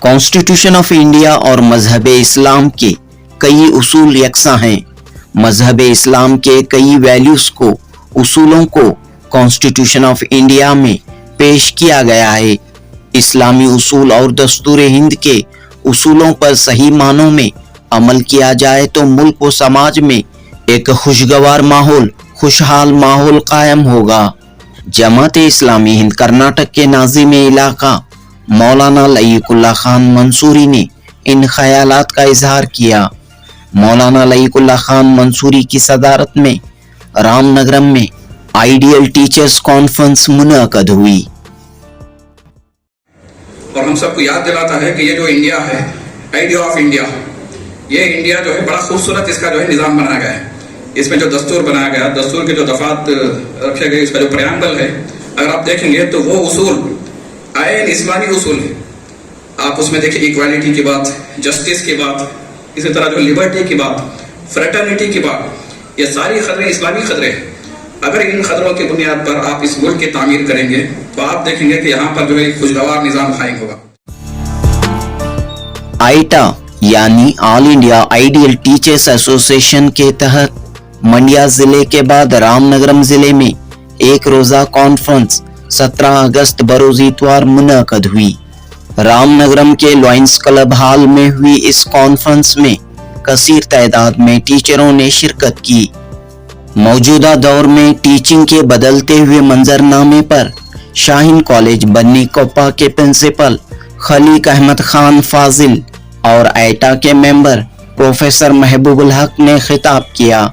Constitution of India और मजहब इस्लाम के कई उसूल यकसां हैं। मजहब इस्लाम के कई वैल्यूज को, उसूलों को कॉन्स्टिट्यूशन ऑफ इंडिया में पेश किया गया है। इस्लामी उसूल और दस्तूर हिंद के उसूलों पर सही मानों में अमल किया जाए तो मुल्क व समाज में एक खुशगवार माहौल, खुशहाल माहौल कायम होगा। जमात इस्लामी हिंद कर्नाटक के नाज़िम इलाका मौलाना लईकुल्लाह खान मंसूरी ने इन ख्यालात का इजहार किया। मौलाना लईकुल्लाह खान मंसूरी की सदारत में रामनगरम में आइडियल टीचर्स कॉन्फ्रेंस मुनअक़द हुई। और हम सबको याद दिलाता है कि ये जो इंडिया है, आइडिया ऑफ इंडिया, ये इंडिया जो है बड़ा खूबसूरत इसका जो है निज़ाम बनाया गया है। इसमें जो दस्तूर बनाया गया, दस्तूर के जो दफात रखे गए, इसका जो प्रियम्बल है, अगर आप देखेंगे तो वो उसूल आयन इस्लामी उसूल है। आप उसमें देखिए इक्वालिटी की बात, जस्टिस की बात, इसी तरह जो लिबर्टी की बात, फ्रेटर्निटी की बात, ये सारी खदरें इस्लामी खदरें हैं। अगर इन खदरों की बुनियाद पर आप इस मुल्क की तामीर करेंगे तो आप देखेंगे कि यहाँ पर जो है खुशगवार निज़ाम कायम होगा। आइटा यानी all India ideal teachers association के तहत मंड्या जिले के बाद रामनगरम जिले में एक रोजा कॉन्फ्रेंस 17 अगस्त बरोज इतवार मुनअक़द हुई। रामनगरम के लॉयंस क्लब हॉल में हुई इस कॉन्फ्रेंस में कसीर तादाद में टीचरों ने शिरकत की। मौजूदा दौर में टीचिंग के बदलते हुए मंजरनामे पर शाहीन कॉलेज बन्नी कोप्पा के प्रिंसिपल खलीक अहमद खान फाजिल और आइटा के मेंबर प्रोफेसर महबूबुल हक ने खिताब किया।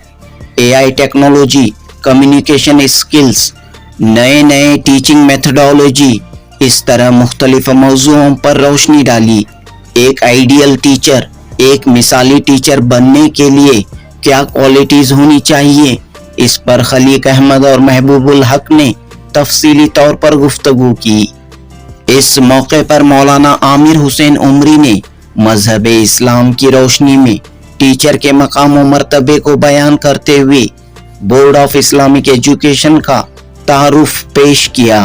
एआई टेक्नोलॉजी, कम्युनिकेशन स्किल्स, नए नए टीचिंग मेथडोलॉजी, इस तरह मुख्तलिफ मौज़ूओं पर रोशनी डाली। एक आइडियल टीचर, एक मिसाली टीचर बनने के लिए क्या क्वालिटीज होनी चाहिए, इस पर खलीक अहमद और महबूबुल हक ने तफसीली तौर पर गुफ्तगू की। इस मौके पर मौलाना आमिर हुसैन उमरी ने मजहब इस्लाम की रोशनी में टीचर के मकाम व मर्तबे को बयान करते हुए बोर्ड ऑफ इस्लामिक एजुकेशन का तारुफ पेश किया।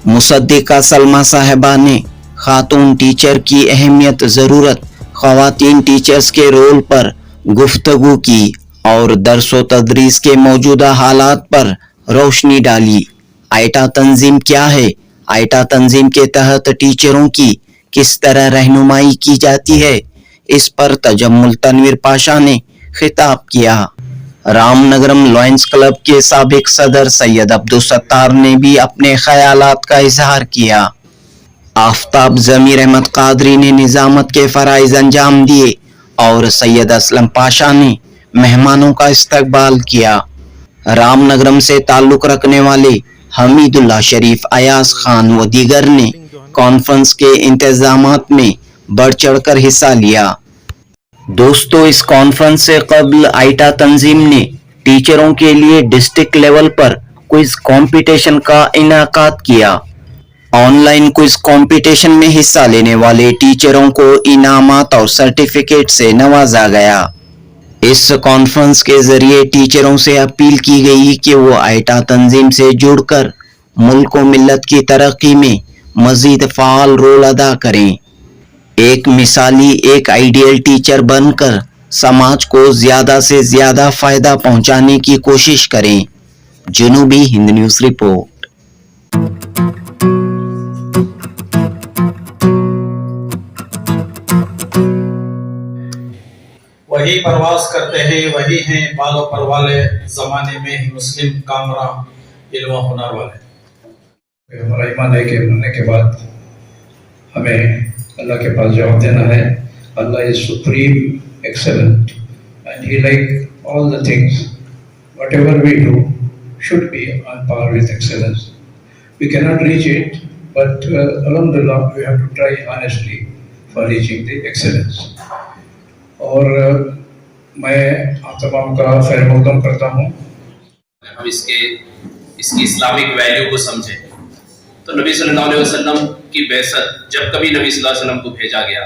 मुसद्दिका सलमा साहिबा ने खातून टीचर की अहमियत, ज़रूरत, ख़वातीन टीचर्स के रोल पर गुफ्तगू की और दर्स व तदरीस के मौजूदा हालात पर रोशनी डाली। आइटा तंजीम क्या है, आइटा तंजीम के तहत टीचरों की किस तरह रहनुमाई की जाती है, इस पर तजम्मुल तनवीर पाशा ने खिताब किया। रामनगरम लॉयंस क्लब के साबिक सदर सैयद अब्दुल सत्तार ने भी अपने ख्यालात का इजहार किया। आफ्ताब ज़मीर अहमद कादरी ने निज़ामत के फ़राइज़ अंजाम दिए और सैयद असलम पाशा ने मेहमानों का इस्तकबाल किया। रामनगरम से ताल्लुक़ रखने वाले हमीदुल्लाह शरीफ, अयाज खान व दीगर ने कॉन्फ्रेंस के इंतजामात में बढ़ चढ़कर हिस्सा लिया। दोस्तों, इस कॉन्फ्रेंस से कबल आइटा तंजीम ने टीचरों के लिए डिस्ट्रिक्ट लेवल पर क्विज कंपटीशन का इनाकाद किया। ऑनलाइन क्विज कंपटीशन में हिस्सा लेने वाले टीचरों को इनामात और सर्टिफिकेट से नवाजा गया। इस कॉन्फ्रेंस के जरिए टीचरों से अपील की गई कि वो आइटा तंजीम से जुड़कर मुल्क व मिल्लत की तरक्की में मजीद फ़ाल रोल अदा करें। एक मिसाली, एक आइडियल टीचर बनकर समाज को ज़्यादा से ज़्यादा फ़ायदा पहुंचाने की कोशिश करें। जनूबी हिंद न्यूज़ रिपोर्ट। वही परवास करते हैं, वही हैं बालों पर वाले, जमाने में ही मुस्लिम कामरा इल्म हुनर वाले। हमारा ईमान है कि मरने के बाद हमें अल्लाह के पास जवाब देना है। Allah is supreme excellent and he like all the things whatever we do should be on par with excellence. We cannot reach it, but alhamdulillah we have to try honestly for reaching the excellence. और मैं आप तमाम का खैर मक़दम करता हूँ। हम इसकी इस्लामिक वैल्यू को समझें तो नबी सल्लल्लाहु अलैहि वसल्लम की बेइज्जत, जब कभी नबी सल्लल्लाहु अलैहि वसल्लम को भेजा गया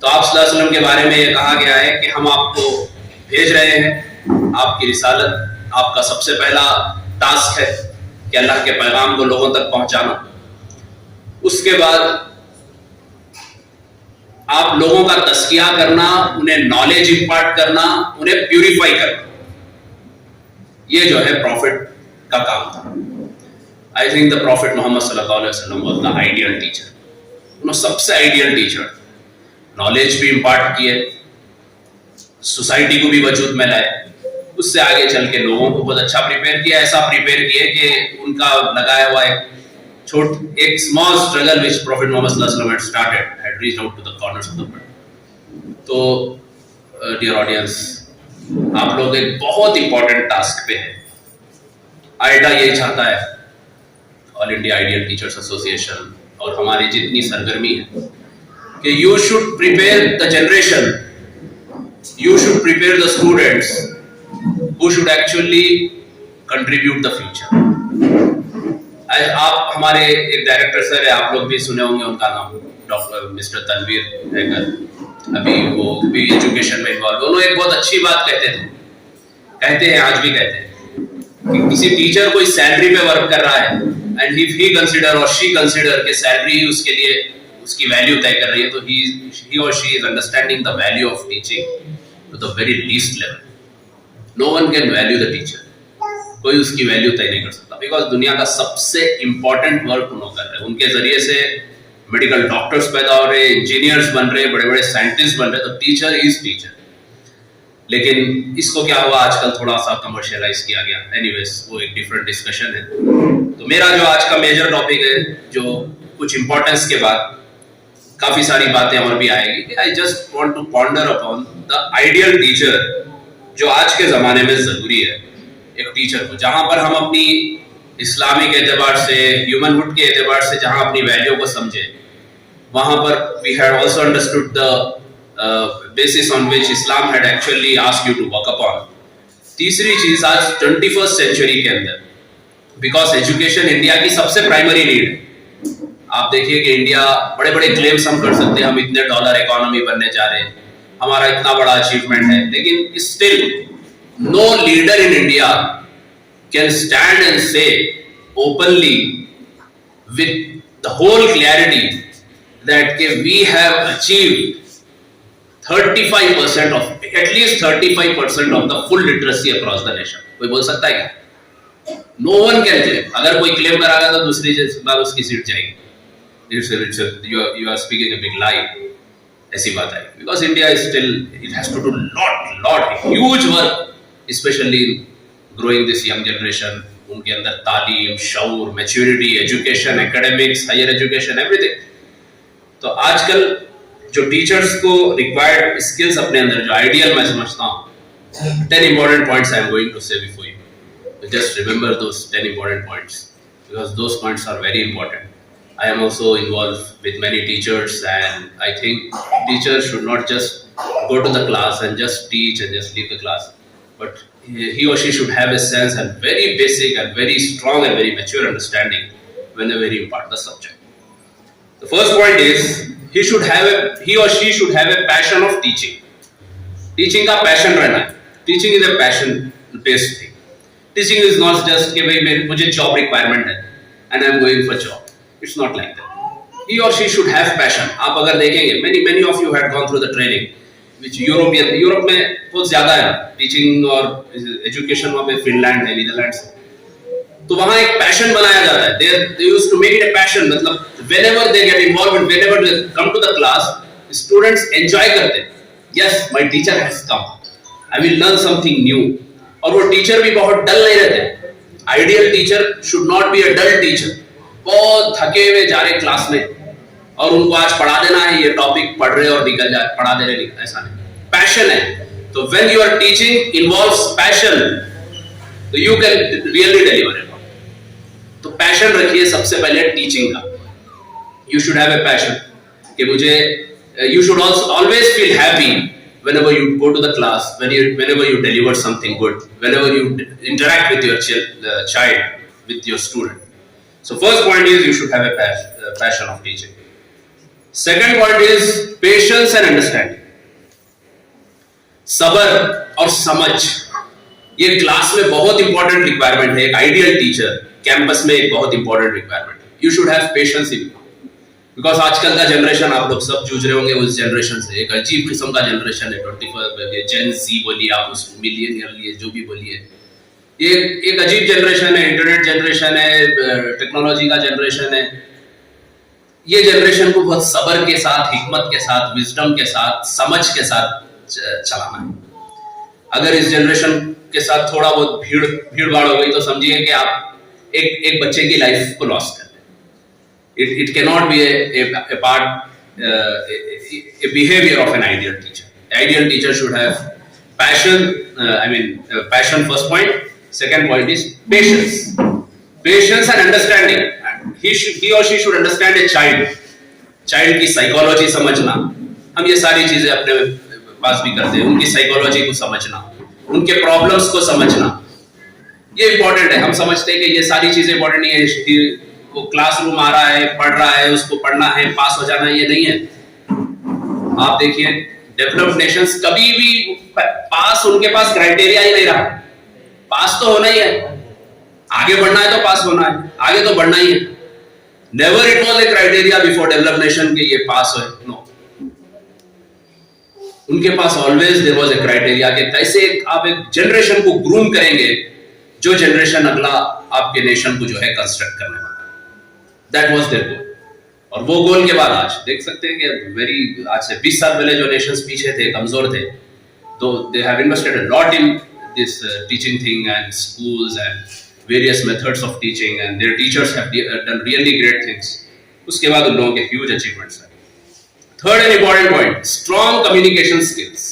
तो आप सल्लल्लाहु अलैहि वसल्लम के बारे में ये कहा गया है कि हम आपको भेज रहे हैं, आपकी रिसालत, आपका सबसे पहला टास्क है कि अल्लाह के पैगाम को लोगों तक पहुंचाना। उसके बाद आप लोगों का तस्किया करना, उन्हें नॉलेज इंपार्ट करना, उन्हें प्यूरिफाई करना, ये जो है प्रॉफिट का काम था. I think the prophet Muhammad सल्लल्लाहु अलैहि वसल्लम वाज द आइडियल टीचर. उन्होंने सबसे आइडियल टीचर, नॉलेज भी इंपार्ट किए, सोसाइटी को भी वजूद में लाए, उससे आगे चल के लोगों को बहुत अच्छा प्रिपेयर किया. ऐसा प्रिपेयर किए कि उनका लगाया हुआ एक small struggle which prophet Muhammad सल्लल्लाहु अलैहि वसल्लम had started had reached out to the corners of the world. तो डियर ऑडियंस, आप लोग एक बहुत इंपॉर्टेंट टास्क पे हैं. आइडा यही चाहता है, all India ideal teachers association और हमारी जितनी सरगर्मी है, कि you should prepare the generation, you should prepare the students who should actually contribute the future. आप हमारे एक डायरेक्टर सर है, आप लोग भी सुने होंगे उनका नाम, डॉक्टर मिस्टर तनवीर हैकर, अभी वो भी एजुकेशन में इन्वॉल्व. उन्होंने एक बहुत अच्छी बात कहते हैं, आज भी कहते हैं, कि किसी टीचर कोई सैलरी पे वर्क कर रहा है एंड इफ ही कंसीडर और शी कंसीडर कि सैलरी ही उसके लिए उसकी वैल्यू तय कर रही है, तो he or she is understanding the value of teaching to the very least level. No one can value the teacher. कोई उसकी वैल्यू तय नहीं कर सकता, बिकॉज दुनिया का सबसे इंपॉर्टेंट वर्क उन्होंने कर रहे हैं. उनके जरिए से मेडिकल डॉक्टर्स पैदा हो रहे, इंजीनियर्स बन रहे, बड़े बड़े साइंटिस्ट बन रहे. तो टीचर इज टीचर. लेकिन इसको क्या हुआ, आजकल थोड़ा सा कमर्शियलाइज किया गया. एनीवेज, वो एक डिफरेंट डिस्कशन है. तो मेरा जो आज का मेजर टॉपिक है, जो कुछ इंपॉर्टेंस के बाद काफी सारी बातें और भी आएगी. I just want to ponder upon the ideal teacher, जो आज के जमाने में जरूरी है. एक टीचर को जहां पर हम अपनी इस्लामिक एतबार से, ह्यूमनहुड के एतबार से जहां अपनी वैल्यू को समझे, वहां पर we had also understood the basis on which Islam had actually asked you to work upon. तीसरी चीज, आज 21st सेंचुरी के अंदर, बिकॉज एजुकेशन इंडिया की सबसे प्राइमरी नीड है. आप देखिए कि इंडिया, बड़े बड़े क्लेम्स हम कर सकते हैं, हम इतने डॉलर इकोनॉमी बनने जा रहे हैं, हमारा इतना बड़ा अचीवमेंट है, लेकिन still no leader in India can stand and say openly with the whole clarity that we have achieved 35% of, at least 35% of the full literacy across the nation. कोई बोल सकता है क्या? No one can claim. अगर कोई claim कराएगा तो दूसरी बार उसकी सीट जाएगी. You are speaking a big lie. ऐसी बात है, because India is still, it has to do lot huge work, especially in growing this young generation. उनके अंदर तालीम, शऊर, maturity, education, academics, higher education, everything. तो आजकल जो टीचर्स को रिक्वायर्ड स्किल्स अपने अंदर, जो आइडियल मैं समझता हूँ, 10 important points I am going to say before you. So just remember those 10 important points, because those points are very important. I am also involved with many teachers, and I think teachers should not just go to the class and just teach and just leave the class, but he or she should have a sense and very basic and very strong and very mature understanding whenever he impart the subject. The first point is he or she should have a passion of teaching. Teaching का passion रहना है. Teaching is a passion based thing. Teaching is not just कि भाई मुझे job requirement है and I am going for job. It's not like that. He or she should have passion. आप अगर देखेंगे, many of you had gone through the training, which Europe में बहुत ज्यादा है टीचिंग और एजुकेशन. वहाँ पे फिनलैंड है, नीदरलैंड्स है, तो वहाँ एक पैशन बनाया जाता है. They used to make it a passion. मतलब whenever they get involved and whenever they come to the class, students enjoy करते हैं. Yes, my teacher has come. I will learn something new. और वो teacher भी बहुत डल नहीं रहते. Ideal teacher should not be a dull teacher. बहुत थके हुए जा रहे क्लास में और उनको आज पढ़ा देना है, ये टॉपिक पढ़ रहे और निकल जाए, पढ़ा दे रहे, ऐसा नहीं. पैशन है, तो when you are teaching involves passion, तो you can really deliver it. तो पैशन रखिए सबसे पहले टीचिंग का. You should have a passion कि मुझे, you should always feel happy whenever you go to the class, whenever you deliver something good, whenever you interact with your child, with your student. So first point is you should have a passion of teaching. Second point is patience and understanding. सबर और समझ, ये class में बहुत important requirement है. एक ideal teacher campus में एक बहुत इंपॉर्टेंट रिक्वायरमेंट है. You should have patience in you. Because आजकल का जनरेशन आप लोग सब जूझ रहे होंगे उस जनरेशन से, एक अजीब किस्म का जनरेशन है 21 जेन ज़ी बोलिए आप, उसको मिलियनियर लिए, जो भी बोलिए, ये एक अजीब जनरेशन है, इंटरनेट जनरेशन है, टेक्नोलॉजी का जनरेशन है। ये जनरेशन को बहुत सब्र के साथ, हिकमत के साथ, विजडम के साथ, समझ के साथ चलाना है। अगर इस जनरेशन के साथ थोड़ा बहुत भीड़ भाड़ हो गई तो समझिए कि आप एक बच्चे की लाइफ को लॉस कर रहे हैं। It cannot be a behavior of an ideal teacher. Ideal teacher should have passion. Passion. First point. Second point is patience. Patience and understanding. He or she should understand a child. Child की psychology समझना. हम ये सारी चीजें अपने पास भी करते हैं. उनकी psychology को समझना, उनके problems को समझना, ये important है. हम समझते हैं कि ये सारी चीजें important नहीं है. वो क्लासरूम आ रहा है, पढ़ रहा है, उसको पढ़ना है, पास हो जाना है, ये नहीं है। आप देखिए डेवलप्ड नेशंस कभी भी पास, उनके पास क्राइटेरिया ही नहीं रहा। पास तो होना ही है, आगे बढ़ना है तो पास होना है, आगे तो बढ़ना ही है। Never it was a criteria before developed nation के ये पास हो, नो। उनके पास always there was a criteria कि कैसे आप एक जनरेशन को ग्रूम करेंगे, जो जनरेशन अगला आपके नेशन को जो है कंस्ट्रक्ट करने वाला। That was their goal. और वो गोल के बाद आज देख सकते हैं कि आज से 20 साल पहले जो नेशंस पीछे थे, कमजोर थे, तो they have invested a lot in this teaching thing and schools and various methods of teaching and their teachers have done really great things. उसके बाद उन लोगों के huge achievements हैं. Third and important point, strong communication skills.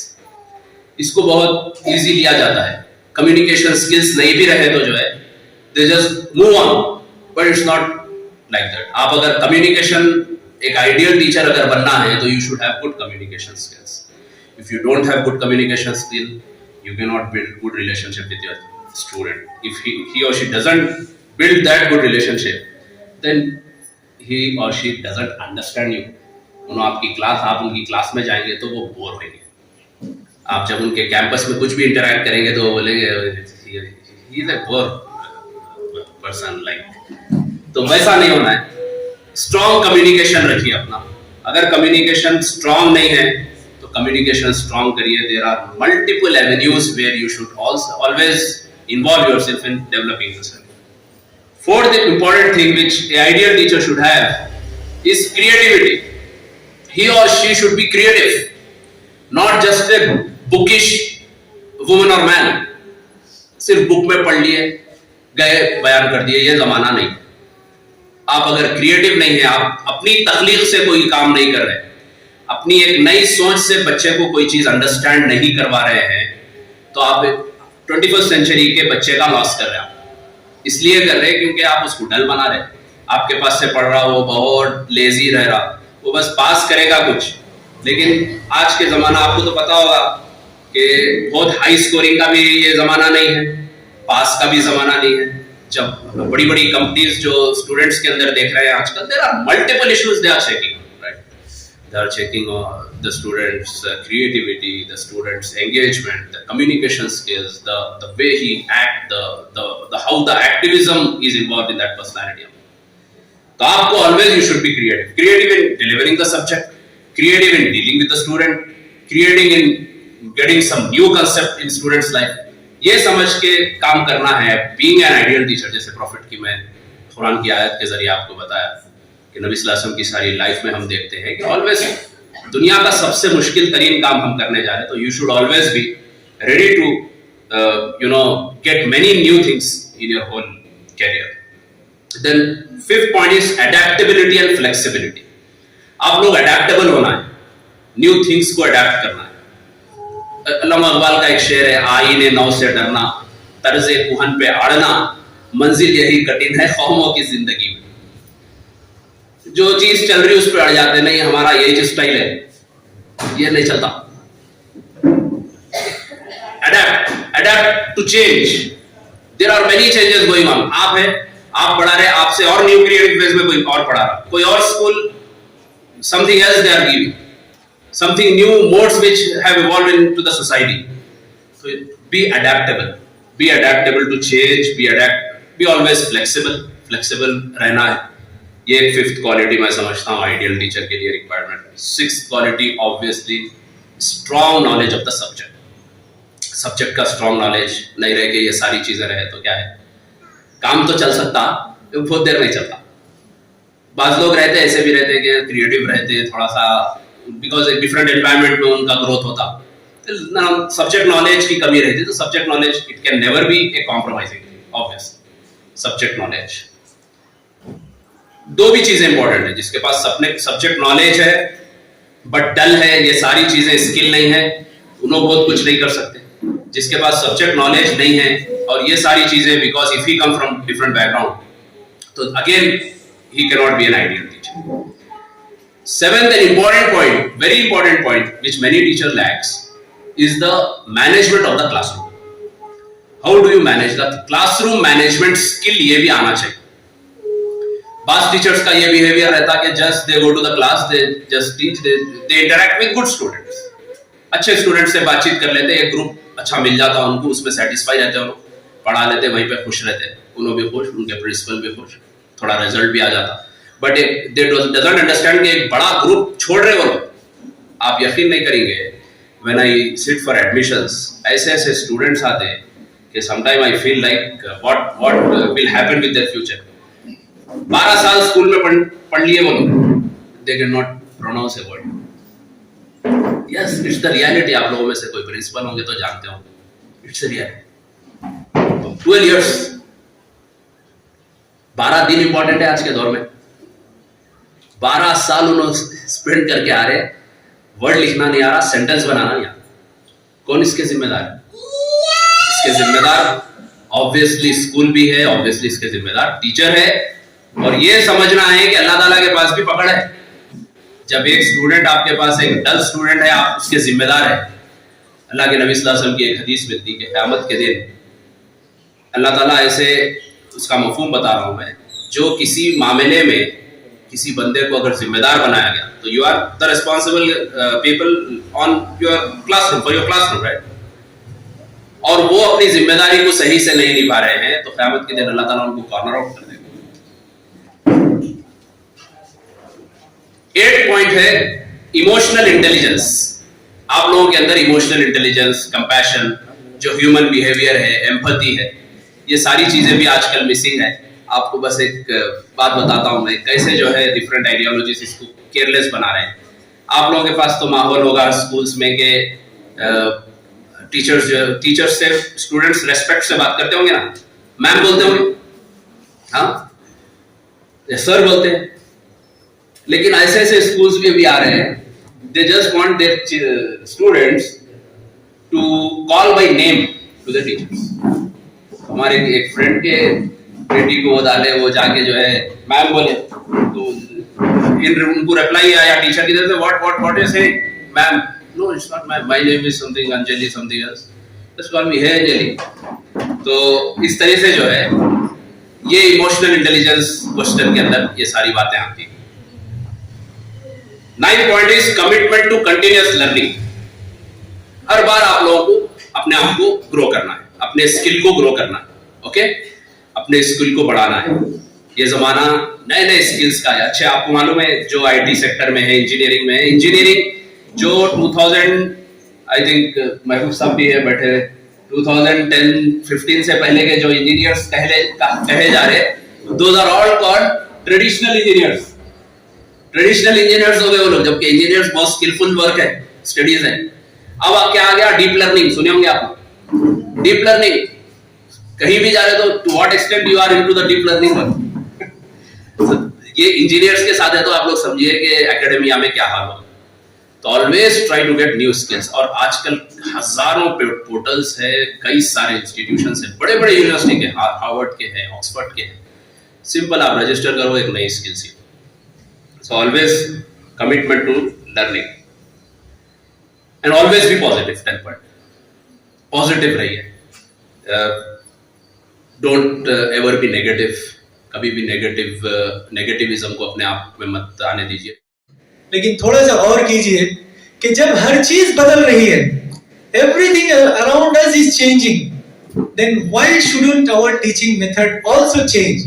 इसको बहुत easy लिया जाता है. Communication skills नहीं भी रहे तो जो है, they just move on, but it's not like that. आप अगर communication, एक ideal teacher अगर बनना है तो you should have good communication skills. If you don't have good communication skill, you cannot build good relationship with your student. If he or she doesn't build that good relationship, then he or she doesn't understand you. उन्होंने आपकी class, आप उनकी class में जाएंगे तो वो bore होंगे। आप जब उनके कैंपस में कुछ भी इंटरैक्ट करेंगे तो वो बोलेंगे he is a poor person like. तो वैसा नहीं होना है। स्ट्रॉन्ग कम्युनिकेशन रखिए अपना। अगर कम्युनिकेशन स्ट्रॉन्ग नहीं है तो कम्युनिकेशन स्ट्रॉन्ग करिए। There are multiple avenues where you should always involve yourself in developing yourself. Fourth important thing which a ideal teacher should have is creativity. He और she should be creative, not just a bookish woman और man. सिर्फ book में पढ़ लिए, गए, बयान कर दिए, ये जमाना नहीं. आप अगर क्रिएटिव नहीं है, आप अपनी तख्लीक से कोई काम नहीं कर रहे, अपनी एक नई सोच से बच्चे को कोई चीज अंडरस्टैंड नहीं करवा रहे हैं, तो आप 21st सेंचुरी के बच्चे का लॉस कर रहे हैं. इसलिए कर रहे हैं क्योंकि आप उसको डल बना रहे. आपके पास से पढ़ रहा, वो बहुत लेजी रह रहा, वो बस पास करेगा कुछ. लेकिन आज के जमाना आपको तो पता होगा कि बहुत हाई स्कोरिंग का भी ये जमाना नहीं है, पास का भी जमाना नहीं है. जब बड़ी बड़ी कंपनीज जो स्टूडेंट्स के अंदर देख रहे हैं आजकल, there are multiple issues they are checking, right? They are checking the students creativity, the students engagement, the communication skills, the way he act, the how the activism is involved in that personality. तो आपको always you should be creative. Creative in delivering the subject, creative in dealing with the student, creative in getting some new concept in students life. ये समझ के काम करना है. Being an ideal teacher, जैसे profit की मैं कुरान की आयत के जरिए आपको बताया कि नबी सल्लल्लाहु अलैहि वसल्लम की सारी लाइफ में हम देखते हैं कि ऑलवेज दुनिया का सबसे मुश्किल तरीन काम हम करने जा रहे हैं, तो you should always be ready to get many new things in your whole career. Then fifth point is adaptability and flexibility. आप लोग अडेप्टेबल होना है, न्यू थिंग्स को अडेप्ट करना है. अल्लामा इकबाल का एक शेर है, आईने नौ से डरना, तर्ज़े कुहन पे अड़ना, मंजिल यही कठिन है कौमों की जिंदगी में. जो चीज चल रही उस पर अड़ जाते, नहीं हमारा यही स्टाइल है, ये नहीं चलता. Adapt to change. There are many changes going on. आप पढ़ा रहे, आपसे और न्यू क्रिएटिव वेज में कोई और पढ़ा रहा, कोई और school something else they are giving, something new modes which have evolved into the society. So be adaptable to change, be always flexible रहना है. ये एक फिफ्थ क्वालिटी मैं समझता हूँ आइडियल टीचर के लिए requirement. Sixth quality obviously strong knowledge of the subject. Subject का स्ट्रॉन्ग नॉलेज नहीं रह के ये सारी चीजें रहे तो क्या है, काम तो चल सकता, बहुत देर नहीं चलता। बाज लोग रहते ऐसे भी रहते कि क्रिएटिव रहते थोड़ा सा, बिकॉज एक डिफरेंट एनवायरनमेंट में उनका ग्रोथ होता, सब्जेक्ट नॉलेज की कमी रहती, तो subject knowledge it can never be A compromising obvious. Subject knowledge, दो भी चीजें इंपॉर्टेंट है, जिसके पास सब्जेक्ट नॉलेज है बट डल है, ये सारी चीजें स्किल नहीं है, उन्होंने बहुत कुछ नहीं कर सकते। जिसके पास सब्जेक्ट नॉलेज नहीं है और ये सारी चीजें, because if he come from different background, तो again he can not be an ideal teacher. Seventh and important point, very important point, which many teachers lacks, is the management of the classroom. How do you manage the classroom management skill? ये भी आना चाहिए। बास teachers का ये behaviour रहता कि just they go to the class, they just teach, they interact with good students. अच्छे स्टूडेंट से बातचीत कर लेते, एक ग्रुप अच्छा मिल जाता उनको, उसमें सेटिस्फाई रहते हैं, उनको पढ़ा लेते, वहीं पे खुश रहते, उन्होंने भी खुश, उनके प्रिंसिपल भी खुश, थोड़ा रिजल्ट भी आ जाता। बट दे डजंट अंडरस्टैंड कि एक बड़ा ग्रुप छोड़ रहे हो लोग, आप यकीन नहीं करेंगे, when I sit for admissions, ऐसे ऐसे स्टूडेंट्स आते हैं कि sometime I feel like what will happen with their future. 12 साल स्कूल में पढ़ लिए वो लोग, they can not pronounce a word. Yes, it's the reality. आप लोगों में से कोई प्रिंसिपल होंगे तो जानते होंगे, इट्स अ रियलिटी। 12 इयर्स, 12 दिन इंपॉर्टेंट है आज के दौर में। 12 साल उन्होंने स्पेंड करके आ रहे, वर्ड लिखना नहीं आ रहा, सेंटेंस बनाना नहीं आ रहा। कौन इसके जिम्मेदार है? इसके जिम्मेदार ऑब्वियसली स्कूल भी है, ऑब्वियसली इसके जिम्मेदार टीचर है, और ये समझना है कि अल्लाह ताला के पास भी पकड़ है। जब एक स्टूडेंट आपके पास एक डल स्टूडेंट है, आप उसके जिम्मेदार है। अल्लाह के नबी सल्लल्लाहु अलैहि वसल्लम की एक हदीस मिलती है कि क़यामत के दिन अल्लाह ताला ऐसे, उसका मफहूम बता रहा हूं मैं, जो किसी मामले में किसी बंदे को अगर जिम्मेदार बनाया गया, तो you are the responsible people on your classroom, for your classroom, right, और वो अपनी जिम्मेदारी को सही से नहीं निभा रहे हैं, तो क़यामत के दिन अल्लाह ताला उनको कॉर्नर आउट कर देगा। 8 पॉइंट है इमोशनल इंटेलिजेंस। आप लोगों के अंदर इमोशनल इंटेलिजेंस, कंपैशन, जो ह्यूमन बिहेवियर है, एम्पैथी है, ये सारी चीजें भी आजकल मिसिंग है। आपको बस एक बात बताता हूं मैं, कैसे जो है डिफरेंट आइडियोलॉजीज इसको केयरलेस बना रहे हैं। आप लोगों के पास तो माहौल होगा स्कूल्स में कि टीचर्स से स्टूडेंट्स रेस्पेक्ट से बात करते होंगे ना, मैम बोलते होंगे, हाँ, सर बोलते हैं। लेकिन ऐसे ऐसे स्कूल्स भी अभी आ रहे हैं, they just want their students to call by name to the teachers. हमारे एक फ्रेंड के बेटी को वो डाले, वो जाके जो है मैम बोले, तो उनको रिप्लाई आया टीचर की तरफ से, what you say ma'am, no it's not my name is something Anjali something else, just call me hey Anjali. तो इस तरह से जो है ये इमोशनल इंटेलिजेंस क्वेश्चन के अंदर ये सारी बातें आती हैं। 9th point is commitment to continuous learning. हर बार आप लोगों को अपने आप को ग्रो करना है, अपने स्किल को ग्रो करना है, ओके, अपने स्किल को बढ़ाना है। ये जमाना नए नए स्किल्स का है। अच्छा, आपको मालूम है जो आईटी सेक्टर में है, इंजीनियरिंग में है, इंजीनियरिंग जो 2000 आई थिंक महबूब साहब भी है बैठे, 2010-15 से पहले के जो इंजीनियर्स कहे जा रहे, those are all called traditional engineers. Traditional engineers हो गए वो लोग, जबकि इंजीनियर्स बहुत स्किलफुल वर्क है, स्टडीज है। अब क्या आ गया? डीप लर्निंग, सुने होंगे आप, डीप लर्निंग। कहीं भी जा रहे तो to what extent you are into the deep learning work. ये इंजीनियर्स के साथ है, तो आप लोग समझिए कि एकेडमिया में क्या हाल होगा। तो always try to get new skills. और आजकल हजारों पोर्टल्स है, कई सारे इंस्टीट्यूशंस है, बड़े बड़े यूनिवर्सिटी के, हार्वर्ड के हैं, ऑक्सफोर्ड के हैं। सिंपल आप रजिस्टर करो, एक नई स्किल सीखो। So always commitment to learning and always be positive. 10 point, positive रहिए, डोंट एवर बी नेगेटिव। कभी भी नेगेटिविज्म को अपने आप में मत आने दीजिए। लेकिन थोड़ा सा और कीजिए कि जब हर चीज बदल रही है, everything around us is changing, then why shouldn't our teaching method also change?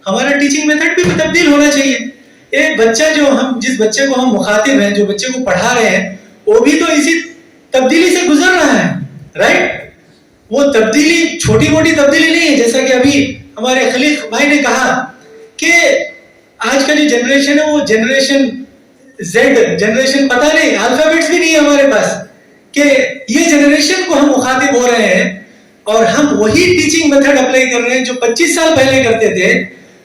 हमारा टीचिंग मेथड भी तब्दील होना चाहिए। एक बच्चा जो हम जिस बच्चे को हम मुखातिब हैं, जो बच्चे को पढ़ा रहे हैं, वो भी तो इसी तब्दीली से गुजर रहा है, राइट? वो तब्दीली छोटी मोटी तब्दीली नहीं है, जैसा कि अभी हमारे खलील भाई ने कहा कि आज का जो जनरेशन है वो जनरेशन जेड जनरेशन, पता नहीं अल्फाबेट्स भी नहीं है हमारे पास, कि ये जनरेशन को हम मुखातिब हो रहे हैं और हम वही टीचिंग मेथड अप्लाई कर रहे हैं जो 25 साल पहले करते थे।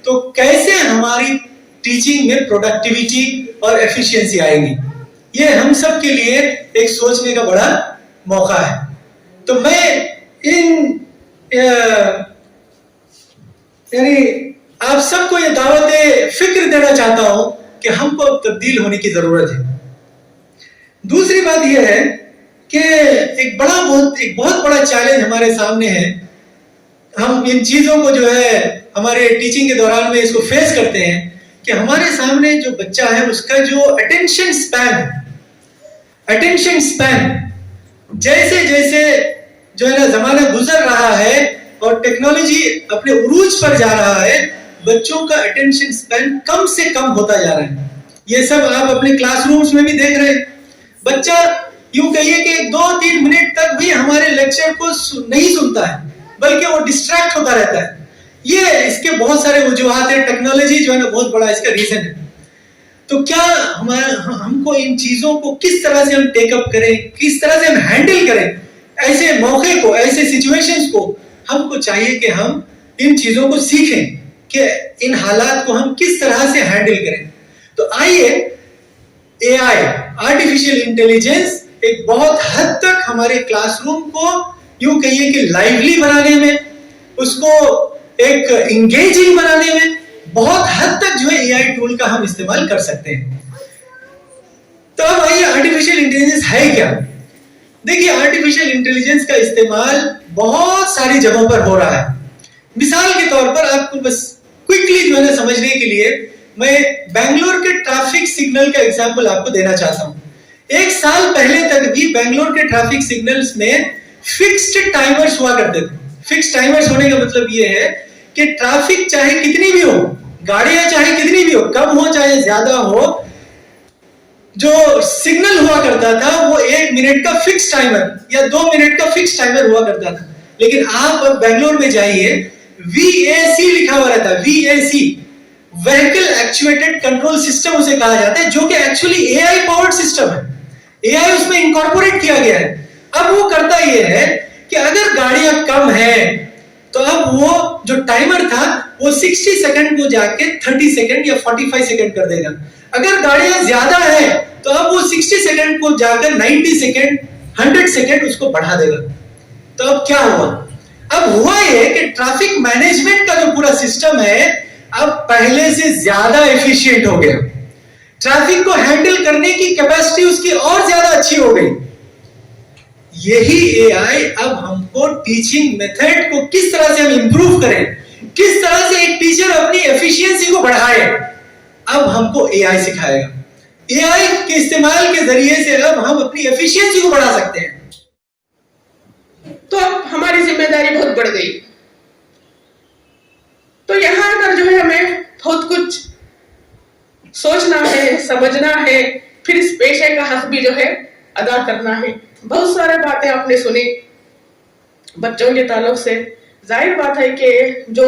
तो कैसे हमारी टीचिंग में प्रोडक्टिविटी और एफिशिएंसी आएगी, ये हम सब के लिए एक सोचने का बड़ा मौका है। तो मैं इन यानी आप सबको ये दावत फिक्र देना चाहता हूं कि हमको अब तब्दील होने की जरूरत है। दूसरी बात यह है कि एक बहुत बड़ा चैलेंज हमारे सामने है। हम इन चीजों को जो है हमारे टीचिंग के दौरान में इसको फेस करते हैं कि हमारे सामने जो बच्चा है उसका जो अटेंशन स्पैन जैसे जैसे जो है ना जमाना गुजर रहा है और टेक्नोलॉजी अपने उरूज पर जा रहा है, बच्चों का अटेंशन स्पैन कम से कम होता जा रहा है। ये सब आप अपने क्लासरूम्स में भी देख रहे हैं। बच्चा यूं कहिए कि 2-3 मिनट तक भी हमारे लेक्चर को नहीं सुनता है, बल्कि वो डिस्ट्रैक्ट होता रहता है। ये इसके बहुत सारे वजूहात है, टेक्नोलॉजी जो है ना बहुत बड़ा इसका रीजन है। तो क्या हमको इन चीजों को किस तरह से हम टेकअप करें, किस तरह से हम हैंडल करें, ऐसे मौके को, ऐसे सिचुएशंस को हमको चाहिए कि हम इन चीजों को सीखें कि इन हालात को हम किस तरह से हैंडल करें। तो आइए, एआई आर्टिफिशियल इंटेलिजेंस एक बहुत हद तक हमारे क्लासरूम को यूं कहिए कि लाइवली बनाने में, उसको एक इंगेजिंग बनाने में बहुत हद तक जो है एआई टूल का हम इस्तेमाल कर सकते हैं। तो अब आइए, आर्टिफिशियल इंटेलिजेंस है क्या? देखिए, आर्टिफिशियल इंटेलिजेंस का इस्तेमाल बहुत सारी जगहों पर हो रहा है। मिसाल के तौर पर आपको बस क्विकली जो है ना समझने के लिए मैं बेंगलोर के ट्रैफिक सिग्नल का एग्जांपल आपको देना चाहता हूं। 1 साल पहले तक भी बेंगलोर के ट्रैफिक सिग्नल्स में फिक्स्ड टाइमर्स हुआ करते थे। फिक्स्ड टाइमर्स होने का मतलब ये है कि ट्रैफिक चाहे कितनी भी हो, गाड़ियां चाहे कितनी भी हो, कम हो चाहे ज्यादा हो, जो सिग्नल हुआ करता था वो 1 मिनट का फिक्स टाइमर या 2 मिनट का फिक्स टाइमर हुआ करता था। लेकिन आप अब बेंगलोर में जाइए, VAC लिखा हुआ रहता है, VAC, vehicle actuated control system उसे कहा जाता है, जो कि एक्चुअली एआई पावर्ड सिस्टम है। एआई उसमें इंकॉर्पोरेट किया गया है। अब वो करता ये है कि अगर गाड़ियां कम है तो अब वो जो टाइमर था वो 60 सेकंड को जाके 30 सेकंड या 45 सेकंड कर देगा। अगर गाड़ियां ज्यादा है तो अब वो 60 सेकंड को जाकर 90 सेकंड, 100 सेकंड उसको बढ़ा देगा। तो अब क्या हुआ? अब हुआ ये कि ट्रैफिक मैनेजमेंट का जो पूरा सिस्टम है अब पहले से ज्यादा एफिशिएंट हो गया। ट्रैफिक को हैंडल करने की कैपेसिटी उसकी और ज्यादा अच्छी हो गई। यही एआई अब हमको टीचिंग मेथड को किस तरह से हम इंप्रूव करें, किस तरह से एक टीचर अपनी एफिशिएंसी को बढ़ाए, अब हमको एआई सिखाएगा। एआई के इस्तेमाल के जरिए से अब हम अपनी एफिशिएंसी को बढ़ा सकते हैं। तो अब हमारी जिम्मेदारी बहुत बढ़ गई। तो यहाँ पर जो है हमें बहुत कुछ सोचना है, समझना है, फिर इस पेशे का हक भी जो है अदा करना है। बहुत सारे बातें आपने सुनी बच्चों के ताल्लुक से। जाहिर बात है कि जो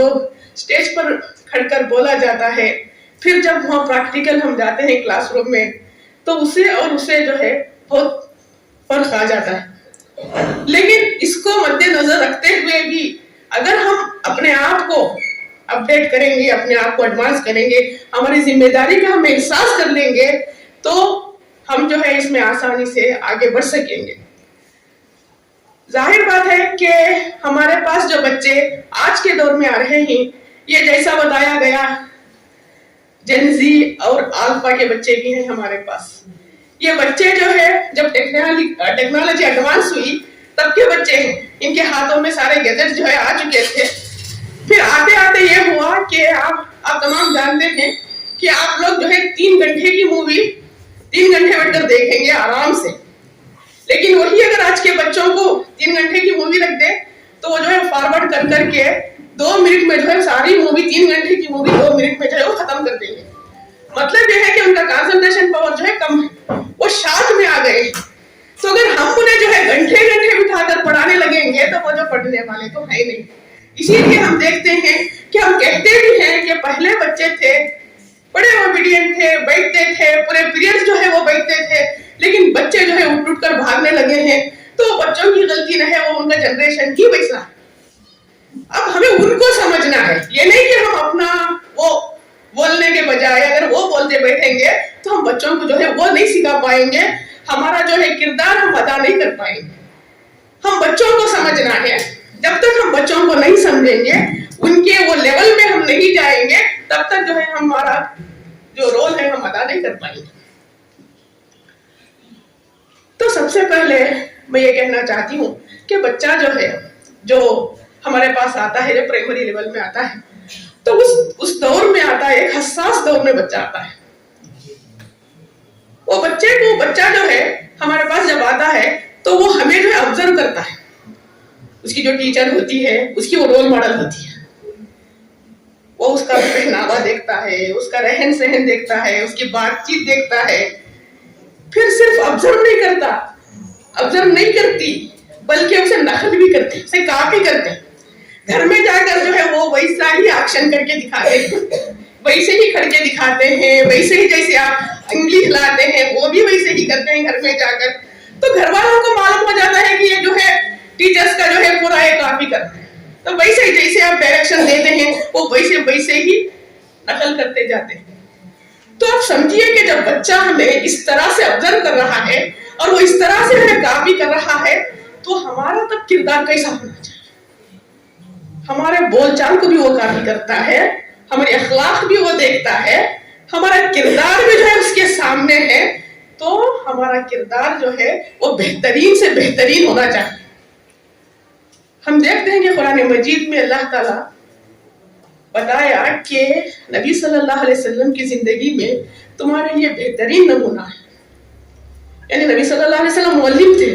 स्टेज पर खड़कर बोला जाता है, फिर जब वहाँ प्रैक्टिकल हम जाते हैं क्लासरूम में, तो उसे जो है बहुत फर्क आ जाता है। लेकिन इसको मद्देनजर रखते हुए भी अगर हम अपने आप को अपडेट करेंगे, अपने आप को एडवांस करेंगे, हमारी जिम्मेदारी का हम एहसास कर लेंगे, तो हम जो है इसमें आसानी से आगे बढ़ सकेंगे। जाहिर बात है कि हमारे पास जो बच्चे आज के दौर में आ रहे हैं, ये जैसा बताया गया जेन जी और अल्फा के बच्चे भी हैं हमारे पास। ये बच्चे जो है जब टेक्नोलॉजी एडवांस हुई तब के बच्चे हैं, इनके हाथों में सारे गैजेट जो है आ चुके थे। फिर आते आते ये हुआ कि आप तमाम जानते हैं कि आप लोग जो है 3 घंटे की मूवी 3 घंटे बैठकर देखेंगे आराम से। लेकिन वही अगर आज के बच्चों को 3 घंटे की मूवी रख दे तो वो जो है फॉरवर्ड कर करके 2 मिनट में जो है सारी मूवी, 3 घंटे की मूवी 2 मिनट में जो है वो खत्म कर देंगे। मतलब ये है कि उनका कंसंट्रेशन पावर जो है कम है, वो शॉर्ट में आ गए। तो अगर हम उन्हें जो है घंटे घंटे बिठाकर पढ़ाने लगेंगे तो वो जो पढ़ने वाले तो है नहीं। इसीलिए हम देखते हैं कि हम कहते भी हैं कि पहले बच्चे थे बड़े ओबीडिएंट थे, बैठते थे, पूरे पीरियड जो है वो बैठते थे, लेकिन बच्चे जो है उठ कर भागने लगे हैं। तो बच्चों की गलती नहीं है, वो उनका जनरेशन ही वैसा है। अब हमें उनको समझना है, ये नहीं कि हम अपना वो बोलने के बजाय अगर वो बोलते बैठेंगे तो हम बच्चों को जो है वो नहीं सिखा पाएंगे, हमारा जो है किरदार हम अदा नहीं कर पाएंगे। हम बच्चों को समझना है, जब तक हम बच्चों को नहीं समझेंगे, उनके वो लेवल में हम नहीं जाएंगे, तब तक जो है हमारा जो रोल है हम अदा नहीं कर पाएंगे। तो सबसे पहले मैं ये कहना चाहती हूँ कि बच्चा जो है, जो हमारे पास आता है, जो प्राइमरी लेवल में आता है, तो उस दौर में आता है, एक हसास दौर में बच्चा आता है। वो बच्चा जो है हमारे पास जब आता है तो वो हमें जो है ऑब्जर्व करता है। उसकी जो टीचर होती है, उसकी वो रोल मॉडल होती है। वो उसका पहनावा देखता है, उसका रहन सहन देखता है, उसकी बातचीत देखता है। फिर सिर्फ ऑब्जर्व नहीं करता, ऑब्जर्व नहीं करती, बल्कि उसे नकल भी करती, उसे कॉपी करते। घर में जाकर जो है वो वैसा ही एक्शन करके दिखाते हैं, वैसे ही करके दिखाते हैं, वैसे ही जैसे आप अंगली हिलाते हैं वो भी वैसे ही करते हैं घर में जाकर। तो घर वालों को मालूम हो जाता है कि ये जो है टीचर्स का जो है पूरा ये कॉपी करते हैं। तो वैसे ही जैसे आप डायरेक्शन देते हैं वो वैसे ही नकल करते जाते हैं। तो आप समझिए कि जब बच्चा हमें इस तरह से ऑब्जर्व कर रहा है और वो इस तरह से हमें कॉपी कर रहा है, तो हमारा तब किरदार कैसा होना चाहिए। हमारे बोलचाल को भी वो कॉपी करता है, हमारे अखलाक भी वो देखता है, हमारा किरदार भी जो है उसके सामने है। तो हमारा किरदार जो है वो बेहतरीन से बेहतरीन होना चाहिए। हम देखते हैं कि कुरान मजीद में अल्लाह ताला बताया कि नबी सल्लल्लाहु अलैहि वसल्लम की जिंदगी में तुम्हारे लिए बेहतरीन नमूना है। यानी नबी सल्लल्लाहु अलैहि वसल्लम मुअल्लिम थे,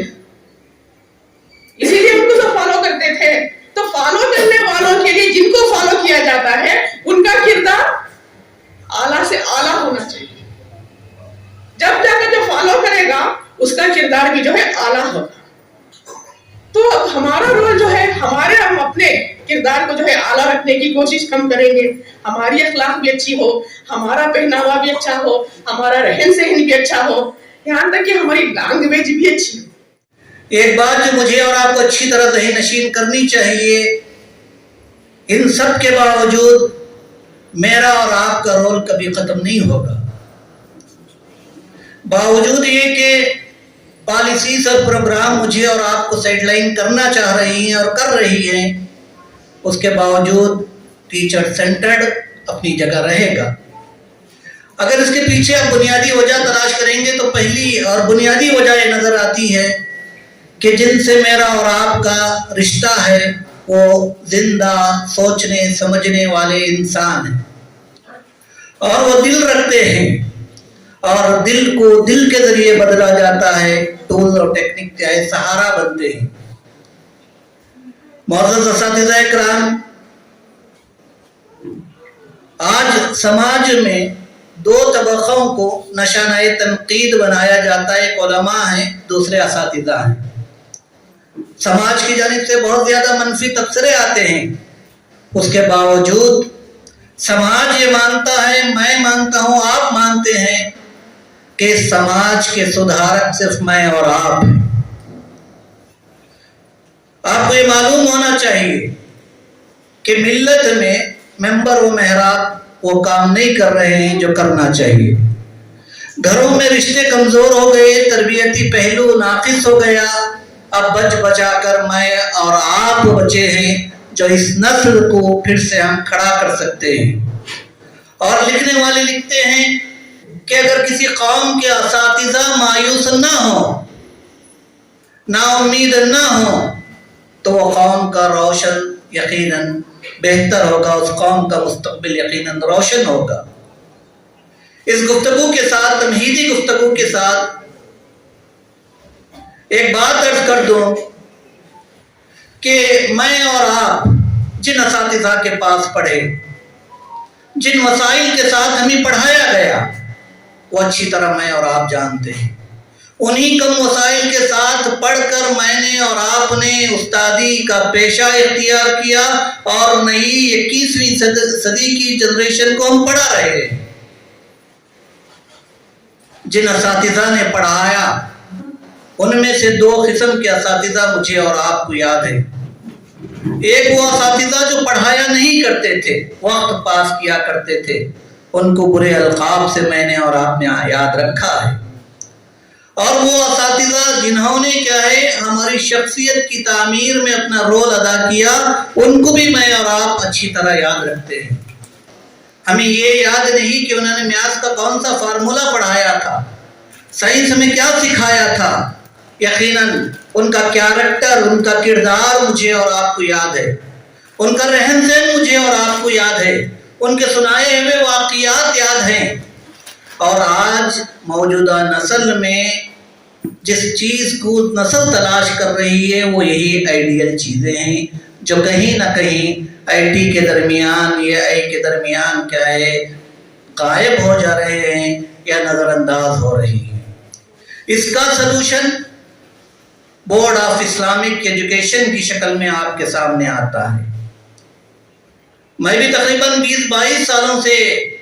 इसीलिए उनको सब फॉलो करते थे। तो फॉलो करने वालों के लिए, जिनको फॉलो किया जाता है, उनका किरदार आला से आला होना चाहिए। जब जाकर जो फॉलो करेगा उसका किरदार भी जो है आला होगा। तो अब हमारा रोल जो है, हम अपने किरदार को जो है आला रखने की कोशिश हम करेंगे। हमारी अखलाक भी अच्छी हो, हमारा पहनावा भी अच्छा हो, हमारा रहन सहन भी अच्छा हो, यहाँ तक कि हमारी लैंग्वेज भी अच्छी हो। एक बात जो मुझे और आपको अच्छी तरह ज़हन नशीन करनी चाहिए, इन सब के बावजूद मेरा और आपका रोल कभी ख़त्म नहीं होगा। बावजूद ये कि पॉलिसीज और प्रोग्राम मुझे और आपको साइडलाइन करना चाह रही हैं और कर रही हैं, उसके बावजूद टीचर सेंटर्ड अपनी जगह रहेगा। अगर इसके पीछे आप बुनियादी वजह तलाश करेंगे तो पहली और बुनियादी वजह ये नज़र आती है कि जिनसे मेरा और आपका रिश्ता है वो जिंदा सोचने समझने वाले इंसान हैं और वो दिल रखते हैं, और दिल को दिल के जरिए बदला जाता है। टूल और टेक्निक चाहे सहारा बनते हैं। मुअज़्ज़ज़ असातिज़ा इकराम, आज समाज में 2 तबक़ों को निशाना तनकीद बनाया जाता है। एक उलमा हैं, दूसरे असातिज़ा हैं। समाज की जानिब से बहुत ज्यादा मनफी तबसरे आते हैं, उसके बावजूद समाज ये मानता है, मैं मानता हूं, आप मानते हैं कि समाज के सुधारक सिर्फ मैं और आप हैं। आपको ये मालूम होना चाहिए कि मिल्लत में मेंबर व मेहराब वो काम नहीं कर रहे हैं जो करना चाहिए। घरों में रिश्ते कमजोर हो गए, तरबियती पहलू नाकिस हो गया। अब बच बचा कर मैं और आप बचे हैं जो इस नस्ल को फिर से हम खड़ा कर सकते हैं। और लिखने वाले लिखते हैं कि अगर किसी कौम के असातिज़ा मायूस ना हो, नाउम्मीद ना हो, तो वो कौम का रोशन यकीनन बेहतर होगा, उस कौम का मुस्तक़बिल यकीनन रोशन होगा। इस गुफ्तगू के साथ, तमहीदी गुफ्तगू के साथ एक बात अर्ज कर दूं कि मैं और आप जिन असातिज़ा के पास पढ़े, जिन वसाइल के साथ हमें पढ़ाया गया, वो अच्छी तरह मैं और आप जानते हैं। उन्हीं कम वसाइल के साथ पढ़कर मैंने और आपने उस्तादी का पेशा इख्तियार किया और नई 21वीं सदी की जनरेशन को हम पढ़ा रहे हैं। जिन असातिज़ा ने पढ़ाया, उनमें से 2 किस्म के असातिज़ा मुझे और आपको याद है। एक वो असातिज़ा जो पढ़ाया नहीं करते थे, वक्त पास किया करते थे, उनको बुरे अलकाब से मैंने और आपने याद रखा है। और वो असातिज़ा जिन्होंने क्या है हमारी शख्सियत की तामीर में अपना रोल अदा किया, उनको भी मैं और आप अच्छी तरह याद रखते हैं। हमें ये याद नहीं कि उन्होंने मैथ्स का कौन सा फार्मूला पढ़ाया था, साइंस में क्या सिखाया था। यकीनन उनका कैरेक्टर, उनका किरदार मुझे और आपको याद है, उनका रहन सहन मुझे और आपको याद है, उनके सुनाए हुए वाक़ियात याद हैं। और आज मौजूदा नस्ल में जिस चीज़ को नस्ल तलाश कर रही है, वो यही आइडियल चीज़ें हैं जो कहीं ना कहीं IT के दरमियान या AI के दरमियान क्या है गायब हो जा रहे हैं या नज़रअंदाज हो रही हैं। इसका solution board of Islamic education की शक्ल में आपके सामने आता है। मैं भी तकरीबन 20-22 सालों से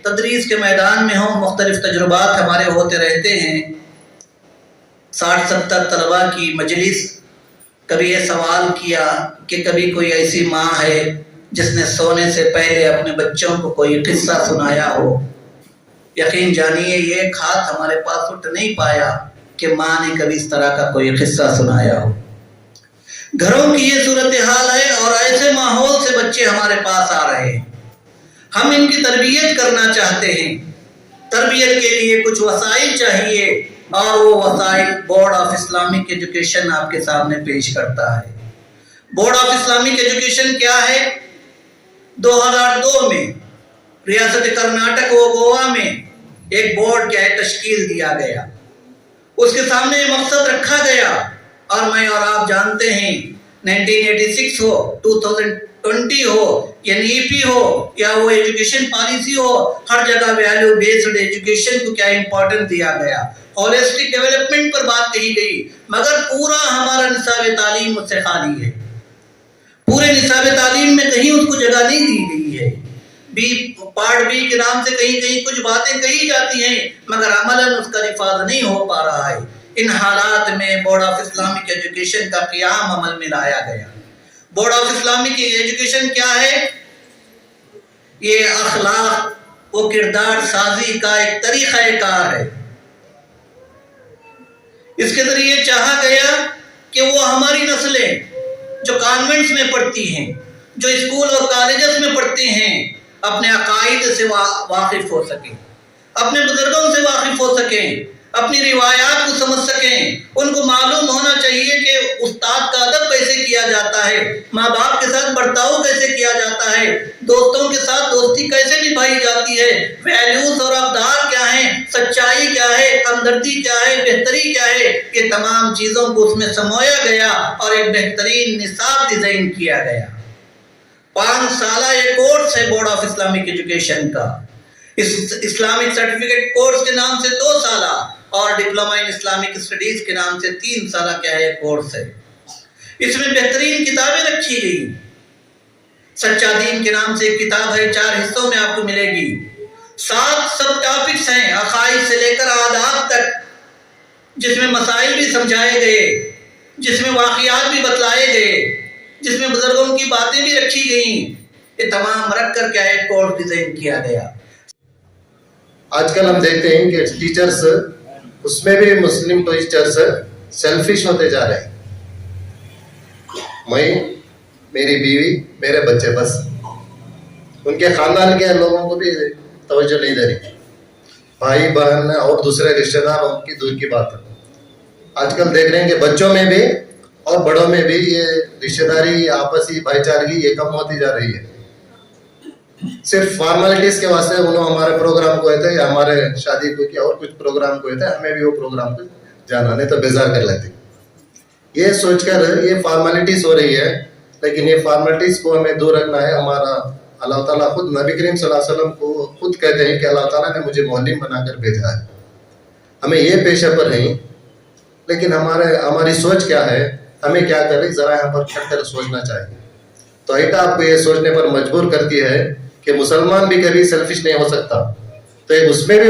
तदरीस के मैदान में हूँ, मुख्तलिफ तजुर्बात हमारे होते रहते हैं। 60-70 तलबा की मजलिस। कभी ये सवाल किया कि कभी कोई ऐसी माँ है जिसने सोने से पहले अपने बच्चों को कोई किस्सा सुनाया हो। यकीन जानिए ये खात हमारे पास उठ नहीं पाया कि माँ ने कभी इस तरह का कोई किस्सा सुनाया हो। घरों की ये सूरत हाल है और ऐसे माहौल से बच्चे हमारे पास आ रहे हैं। हम इनकी तरबियत करना चाहते हैं। तरबियत के लिए कुछ वसाइल चाहिए और वो वसाइल बोर्ड ऑफ इस्लामिक एजुकेशन आपके सामने पेश करता है। बोर्ड ऑफ इस्लामिक एजुकेशन क्या है? 2002 में रियासत कर्नाटक व गोवा में एक बोर्ड क्या है तश्कील दिया गया। उसके सामने मकसद रखा गया और मैं और आप जानते हैं 1986 हो, 2020 हो, NEP हो या वो एजुकेशन पॉलिसी हो, हर जगह वैल्यू बेस्ड एजुकेशन को क्या इंपॉर्टेंस दिया गया, होलिस्टिक डेवलपमेंट पर बात कही गई। मगर पूरा हमारा निसाब तालीम उससे खाली है। पूरे निसाब तालीम में कहीं उसको जगह नहीं दी गई है। पार्ट बी के नाम से कहीं कहीं कुछ बातें कही जाती हैं मगर अमलन उसका निफाज नहीं हो पा रहा है। इन हालात में बोर्ड ऑफ इस्लामिक एजुकेशन का क़याम अमल में लाया गया। बोर्ड ऑफ इस्लामिक एजुकेशन क्या है? ये अखलाक व किरदार साजी का एक तरीक़ाकार है। इसके जरिए चाहा गया कि वो हमारी नस्लें जो कॉन्वेंट्स में पढ़ती हैं, जो स्कूल और कॉलेजेस में पढ़ते हैं, अपने अकायद से वाकिफ हो सकें, अपने बुजुर्गों से वाकिफ हो सकें, अपनी रिवायात को समझ सकें। उनको मालूम होना चाहिए कि उस्ताद का अदब कैसे किया जाता है, माँ बाप के साथ बर्ताव कैसे किया जाता है, दोस्तों के साथ दोस्ती कैसे निभाई जाती है, वैल्यूज और अक़दार क्या हैं, सच्चाई क्या है, हमदर्दी क्या है, बेहतरी क्या है। ये तमाम चीज़ों को उसमें समोया गया और एक बेहतरीन निसाब डिज़ाइन किया गया। 5 साल ये कोर्स है बोर्ड ऑफ इस्लामिक एजुकेशन का। इस इस्लामिक सर्टिफिकेट कोर्स के नाम से 2 साल और डिप्लोमा इन इस्लामिक स्टडीज के नाम से 3 साल क्या है कोर्स है। इसमें बेहतरीन किताबें रखी गई। सच्चा दीन के नाम से एक किताब है, 4 हिस्सों में आपको मिलेगी। 7 सब टॉपिक्स हैं अकाइद से लेकर आदाब तक, जिसमें मसाइल भी समझाए गए, जिसमें वाक़ियात भी बतलाए गए, जिसमें बुजुर्गों की बातें भी रखी गई। ये तमाम रख कर क्या है कोर्स डिजाइन किया गया। आजकल हम देखते हैं कि टीचर्स, उसमें भी मुस्लिम टीचर्स सेल्फिश होते जा रहे हैं। मैं, मेरी बीवी, मेरे बच्चे, बस उनके खानदान के लोगों को भी तवज्जो नहीं दे रही। भाई बहन और दूसरे रिश्तेदार उनकी दूर की बात है। आजकल देख रहे हैं कि बच्चों में भी और बड़ों में भी ये रिश्तेदारी, आपसी भाईचारगी ये कम होती जा रही है। सिर्फ फॉर्मेलिटीज के वास्ते उन्होंने हमारे प्रोग्राम को होते हैं, हमारे शादी को किया और कुछ प्रोग्राम को होता है, हमें भी वो प्रोग्राम को जाना, नहीं तो बेजार कर लेते। ये सोचकर ये फॉर्मेलिटीज हो रही है लेकिन ये फॉर्मेलिटीज को हमें दूर रखना है. हमारा अल्लाह ताला खुद नबी करीम सल्लल्लाहु अलैहि वसल्लम को खुद कहते हैं कि अल्लाह ताला ने मुझे मुअल्लिम बनाकर भेजा है. हमें ये पेशे पर नहीं, लेकिन हमारी सोच क्या है, हमें क्या करें, जरा यहाँ पर खट कर सोचना चाहिए. तो आइटा आपको ये सोचने पर मजबूर करती है कि मुसलमान भी कभी सेल्फिश नहीं हो सकता. तो एक उसमें भी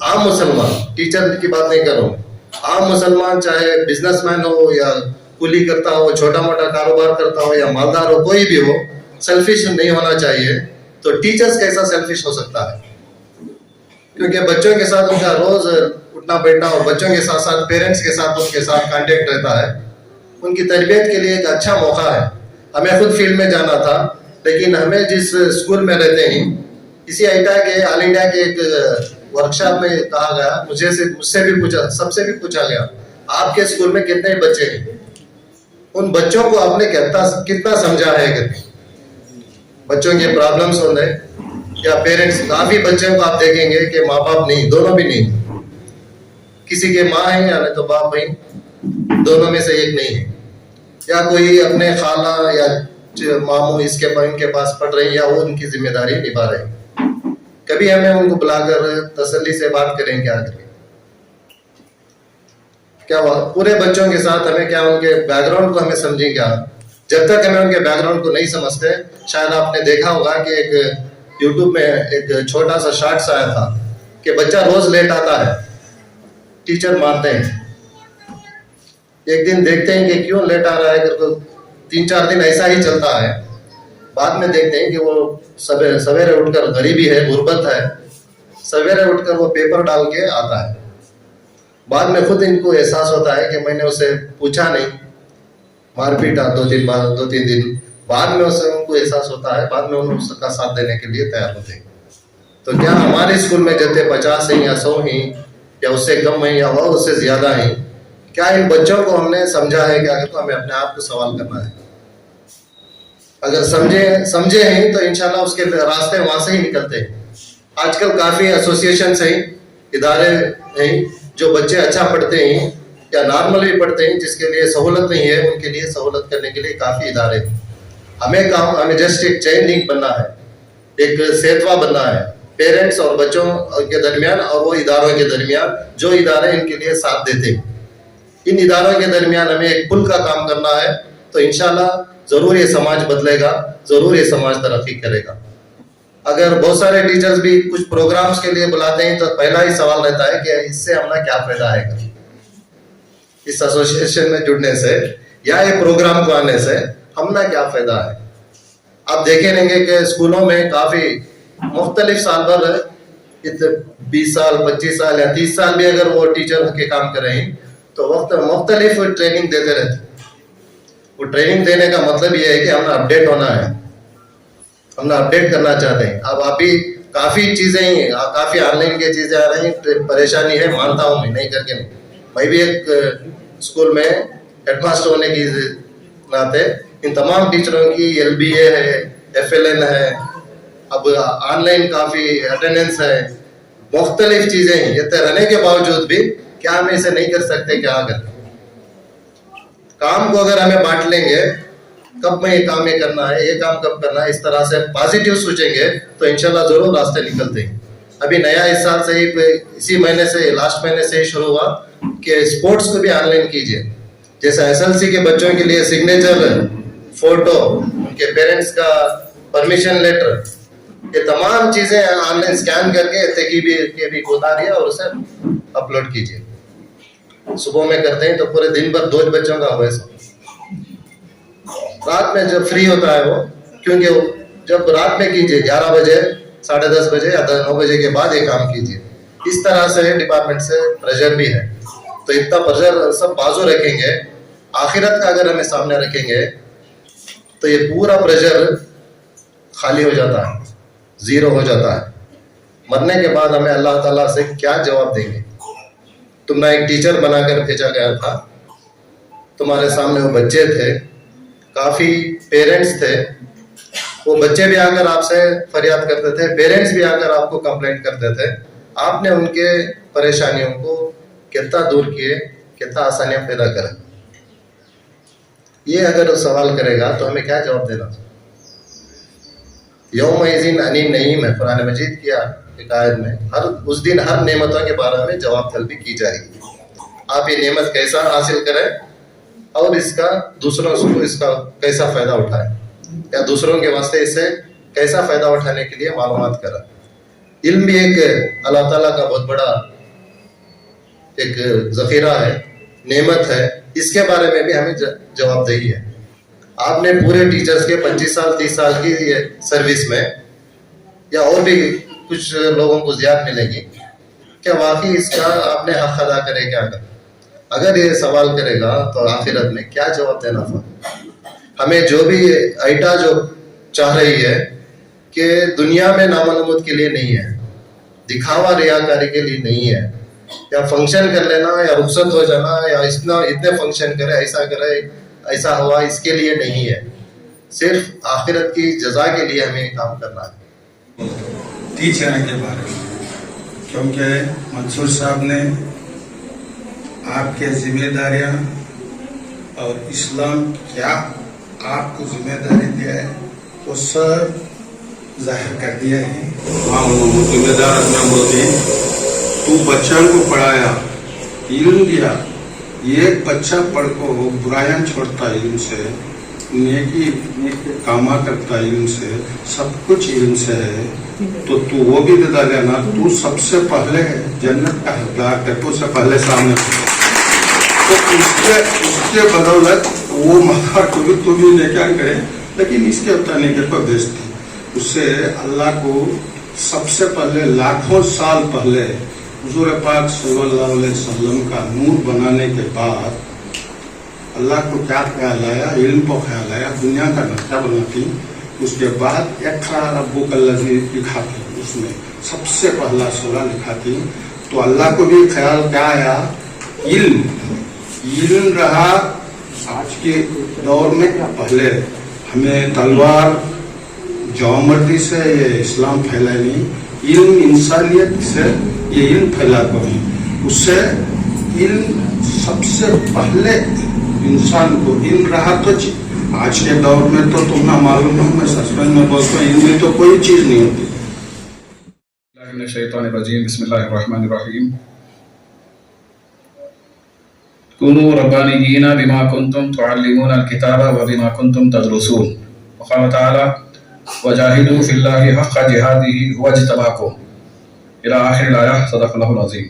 आम मुसलमान, टीचर की बात नहीं कर रहा हूँ, आम मुसलमान चाहे बिजनेसमैन हो या कुली करता हो, छोटा मोटा कारोबार करता हो या मालदार हो, कोई भी हो, सेल्फिश नहीं होना चाहिए. तो टीचर्स कैसा सेल्फिश हो सकता है? क्योंकि बच्चों के साथ उनका रोज उठना बैठना और बच्चों के साथ साथ पेरेंट्स के साथ उनके साथ कांटेक्ट रहता है. उनकी तरबियत के लिए एक अच्छा मौका है. हमें खुद फील्ड में जाना था, लेकिन हमें जिस स्कूल में रहते हैं, इसी आइटा के ऑल इंडिया के एक वर्कशॉप में कहा गया, मुझसे भी पूछा, सबसे भी पूछा गया, आपके स्कूल में कितने बच्चे हैं? उन बच्चों को आपने कितना समझा है? बच्चों के प्रॉब्लम्स होते हैं या पेरेंट्स, काफी बच्चों को आप देखेंगे कि माँ बाप नहीं, दोनों भी नहीं, किसी के माँ है या नहीं तो बाप भाई, दोनों में से एक नहीं है, या कोई अपने खाला या मामू इनके पास पढ़ रहे हैं या वो उनकी जिम्मेदारी निभा रहे हैं. कभी हमें उनको बुलाकर तसल्ली से बात करें क्या करें, क्या पूरे बच्चों के साथ हमें क्या उनके बैकग्राउंड को हमें समझें क्या? जब तक हमें उनके बैकग्राउंड को नहीं समझते, शायद आपने देखा होगा कि एक यूट्यूब में एक छोटा सा शॉर्ट्स आया था कि बच्चा रोज लेट आता है, टीचर मारते हैं. एक दिन देखते हैं कि क्यों लेट आ रहा है, अगर 3-4 दिन ऐसा ही चलता है. बाद में देखते हैं कि वो सवेरे उठकर, गरीबी है, गुर्बत है, सवेरे उठकर वो पेपर डाल के आता है. बाद में खुद इनको एहसास होता है कि मैंने उसे पूछा नहीं, मारपीट 2-3 दिन बाद में उनको एहसास होता है, बाद में उन्हें उसका साथ देने के लिए तैयार होते हैं. तो क्या हमारे स्कूल में जितने 50 हैं या 100 हैं या उससे कम हैं या वह उससे ज्यादा हैं, क्या इन बच्चों को हमने समझा है? क्या तो हमें अपने आप को सवाल करना है. अगर समझे हैं तो इंशाल्लाह उसके रास्ते वहां से ही निकलते हैं. आजकल काफी एसोसिएशन हैं, इदारे हैं जो बच्चे अच्छा पढ़ते हैं या नॉर्मल भी पढ़ते हैं, जिसके लिए सहूलत नहीं है, उनके लिए सहूलत करने के लिए काफी इदारे हैं. हमें जस्ट एक चेन लिंक बनना है, एक सेतवा बनना है पेरेंट्स और बच्चों के दरमियान और वो इदारों के दरमियान जो इदारे इनके लिए साथ देते हैं. इन इदारों के दरमियान हमें एक पुल का काम करना है. तो इंशाल्लाह जरूर ये समाज बदलेगा, जरूर ये समाज तरक्की करेगा. अगर बहुत सारे टीचर्स भी कुछ प्रोग्राम्स के लिए बुलाते हैं तो पहला ही सवाल रहता है कि इससे हमारा क्या फायदा है, इस एसोसिएशन में जुड़ने से या ये प्रोग्राम को आने से हमारा क्या फायदा है. आप देखे रहेंगे कि स्कूलों में काफी मुख्तलिफ साल भर 20 साल 25 साल या 30 साल भी अगर वो टीचर के काम कर रहे हैं तो वक्त मुख्तलिफ ट्रेनिंग देते रहते. वो ट्रेनिंग देने का मतलब ये है कि हमें अपडेट होना है, हम अपडेट करना चाहते हैं. अब अभी काफी चीजें ही, काफी ऑनलाइन की चीजें आ रही हैं, परेशानी है, मानता हूँ मैं, नहीं करके नहीं. मैं भी एक स्कूल में हेडमास्टर होने की नाते इन तमाम टीचरों की LBA है, FLN है, अब ऑनलाइन काफी अटेंडेंस है, मुख्तलिफ चीजें हैं. ये रहने के बावजूद भी क्या हम इसे नहीं कर सकते? क्या अगर काम को अगर हमें बांट लेंगे, कब में ये काम ये करना है, ये काम कब करना है, इस तरह से पॉजिटिव सोचेंगे तो इंशाल्लाह जरूर रास्ते निकलते हैं. अभी नया इस साल से ही, इसी महीने से, लास्ट महीने से ही शुरू हुआ कि स्पोर्ट्स को भी ऑनलाइन कीजिए. जैसे SLC के बच्चों के लिए सिग्नेचर, फोटो, उनके पेरेंट्स का परमिशन लेटर, ये तमाम चीजें ऑनलाइन स्कैन करके के भी उतारिए और उसे अपलोड कीजिए. सुबह में करते हैं तो पूरे दिन भर 2 बच्चों का हुआ. रात में जब फ्री होता है वो, क्योंकि जब रात में कीजिए 11 बजे, 10:30 बजे या 9 बजे के बाद ये काम कीजिए. इस तरह से डिपार्टमेंट से प्रेशर भी है. तो इतना प्रेशर सब बाजू रखेंगे, आखिरत का अगर हमें सामने रखेंगे तो ये पूरा प्रेशर खाली हो जाता है, जीरो हो जाता है. मरने के बाद हमें अल्लाह ताला से क्या जवाब देंगे? तुम्हें एक टीचर बनाकर भेजा गया था, तुम्हारे सामने वो बच्चे थे, काफी पेरेंट्स थे, वो बच्चे भी आकर आपसे फरियाद करते थे, पेरेंट्स भी आकर आपको कंप्लेंट करते थे. आपने उनके परेशानियों को कितना दूर किए, कितना आसानियां पैदा करें. یہ اگر سوال کرے گا تو ہمیں کیا جواب دینا چاہیے؟ یوم ایزن انی نعیم ہے قرآن مجید کی ایک آیت میں، اس دن ہر نعمتوں کے بارے میں جواب طلبی کی جائے گی. آپ یہ نعمت کیسا حاصل کریں اور اس کا دوسروں کو اس کا کیسا فائدہ اٹھائیں، یا دوسروں کے واسطے اس سے کیسا فائدہ اٹھانے کے لیے معلومات کریں. علم بھی ایک اللہ تعالیٰ کا بہت بڑا ایک ذخیرہ ہے، نعمت ہے، اس کے بارے میں بھی ہمیں جواب دہی ہے. آپ نے پورے ٹیچرز کے 25 سال 30 سال کی سروس میں، یا اور بھی کچھ لوگوں کو زیادہ ملے گی، کیا واقعی اس کا آپ نے حق ادا کرے کیا کرے؟ اگر یہ سوال کرے گا تو آخرت میں کیا جواب دینا تھا؟ ہمیں جو بھی ایٹا جو چاہ رہی ہے کہ دنیا میں نامعلومات کے لیے نہیں ہے، دکھاوا ریاکاری کے لیے نہیں ہے، یا فنکشن کر لینا یا رخصت ہو جانا یا اتنے فنکشن کرے ایسا کرے ایسا ہوا، اس کے لیے نہیں ہے. صرف آخرت کی جزا کے لیے ہمیں کام کرنا ہے. ٹیچر کے بارے میں، کیونکہ منصور صاحب نے آپ کے ذمہ داریاں اور اسلام کیا آپ کو ذمہ داری دیا ہے وہ سب ظاہر کر دیا ہے. ہاں ذمہ دار اپنا بولتے ہیں تو بچوں کو پڑھایا، علم دیا، ایک بچہ پڑھ کو برائیاں چھوڑتا علم سے، نیکی کاما کرتا علم سے، سب کچھ علم سے ہے، تو وہ بھی دے دیا نا. تو سب سے پہلے جنت کا حقدار ٹپو سے پہلے سامنے، تو اس کے بدولت وہ مہار کو بھی تو بھی لے کیا کرے، لیکن اس کے اتنے کے پر بیچتی. اس سے اللہ کو سب سے پہلے لاکھوں سال پہلے حضور پاک صلی اللہ علیہ وسلم کا نور بنانے کے بعد اللہ کو کیا خیال آیا؟ علم کو خیال آیا، دنیا کا نقشہ بناتی. اس کے بعد اقرا ربک الذی لکھاتی، اس میں سب سے پہلا سورہ لکھاتی. تو اللہ کو بھی خیال کیا آیا؟ علم. علم رہا. آج کے دور میں پہلے ہمیں تلوار جومرتی سے یہ اسلام پھیلا نہیں، علم انسانیت سے یہ علم پھیلا کوئی. اس سے علم سب سے پہلے انسان کو علم رہا. تو آج کے دور میں تو تم نہ معلوم ہو، میں سسپینس میں بولتا ہوں، علم میں تو کوئی چیز نہیں ہوتی. من الشیطان الرجیم، بسم اللہ الرحمن الرحیم. کونوا ربانیین بما کنتم تعلمون الکتاب وبما کنتم تدرسون. وقال تعالی وجاہدوا فی اللہ حق جہادہ هو اجتباکم الی آخر الآیہ. صدق اللہ العظیم.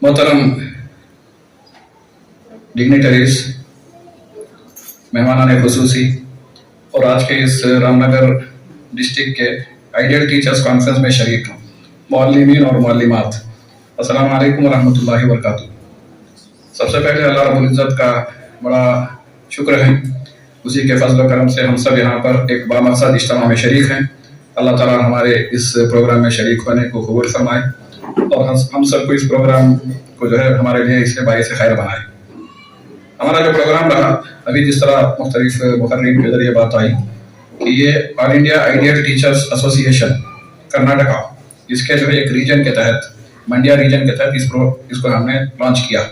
محترم ڈگنیٹریز، مہمانان خصوصی، اور آج کے اس رام نگر ڈسٹرکٹ کے آئیڈیل ٹیچرز کانفرنس میں شریک معلمین اور معلمات، السلام علیکم ورحمۃ اللہ وبرکاتہ. سب سے پہلے اللہ رب العزت کا بڑا شکر ہے، اسی کے فضل و کرم سے ہم سب یہاں پر ایک بامقصد اجتماع میں شریک ہیں. اللہ تعالیٰ ہمارے اس پروگرام میں شریک ہونے کو قبول فرمائے اور ہم سب کو اس پروگرام کو جو ہے ہمارے لیے اس سے باعث خیر بنائے. ہمارا جو پروگرام رہا، ابھی جس طرح مختلف مقررین کے ذریعے بات آئی کہ یہ آل انڈیا آئیڈیل ٹیچرز ایسوسی ایشن کرناٹکا، اس کے جو ہے ایک ریجن کے تحت، منڈیا ریجن کے تحت اس کو ہم نے لانچ کیا.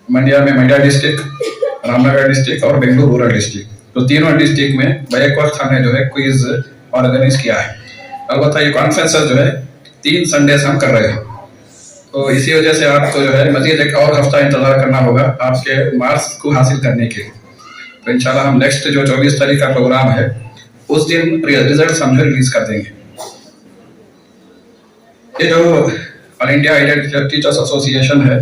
منڈیا میں منڈیا ڈسٹرکٹ، رام نگر ڈسٹرکٹ اور بنگلور رورل ڈسٹرکٹ، تو تینوں ڈسٹرکٹ میں بیک وقت ہم نے جو ہے کوئز آرگنائز کیا ہے. البتہ یہ کانفرنس جو ہے 3 سنڈے سے ہم کر رہے ہیں، تو اسی وجہ سے آپ کو جو ہے مزید ایک اور ہفتہ انتظار کرنا ہوگا آپ کے مارکس کو حاصل کرنے کے لیے. تو انشاءاللہ ہم نیکسٹ جو 24 تاریخ کا پروگرام ہے اس دن ریزلٹس ہم ریلیز کر دیں گے. یہ جو آل انڈیا آئیڈیل ٹیچرز ایسوسی ایشن ہے،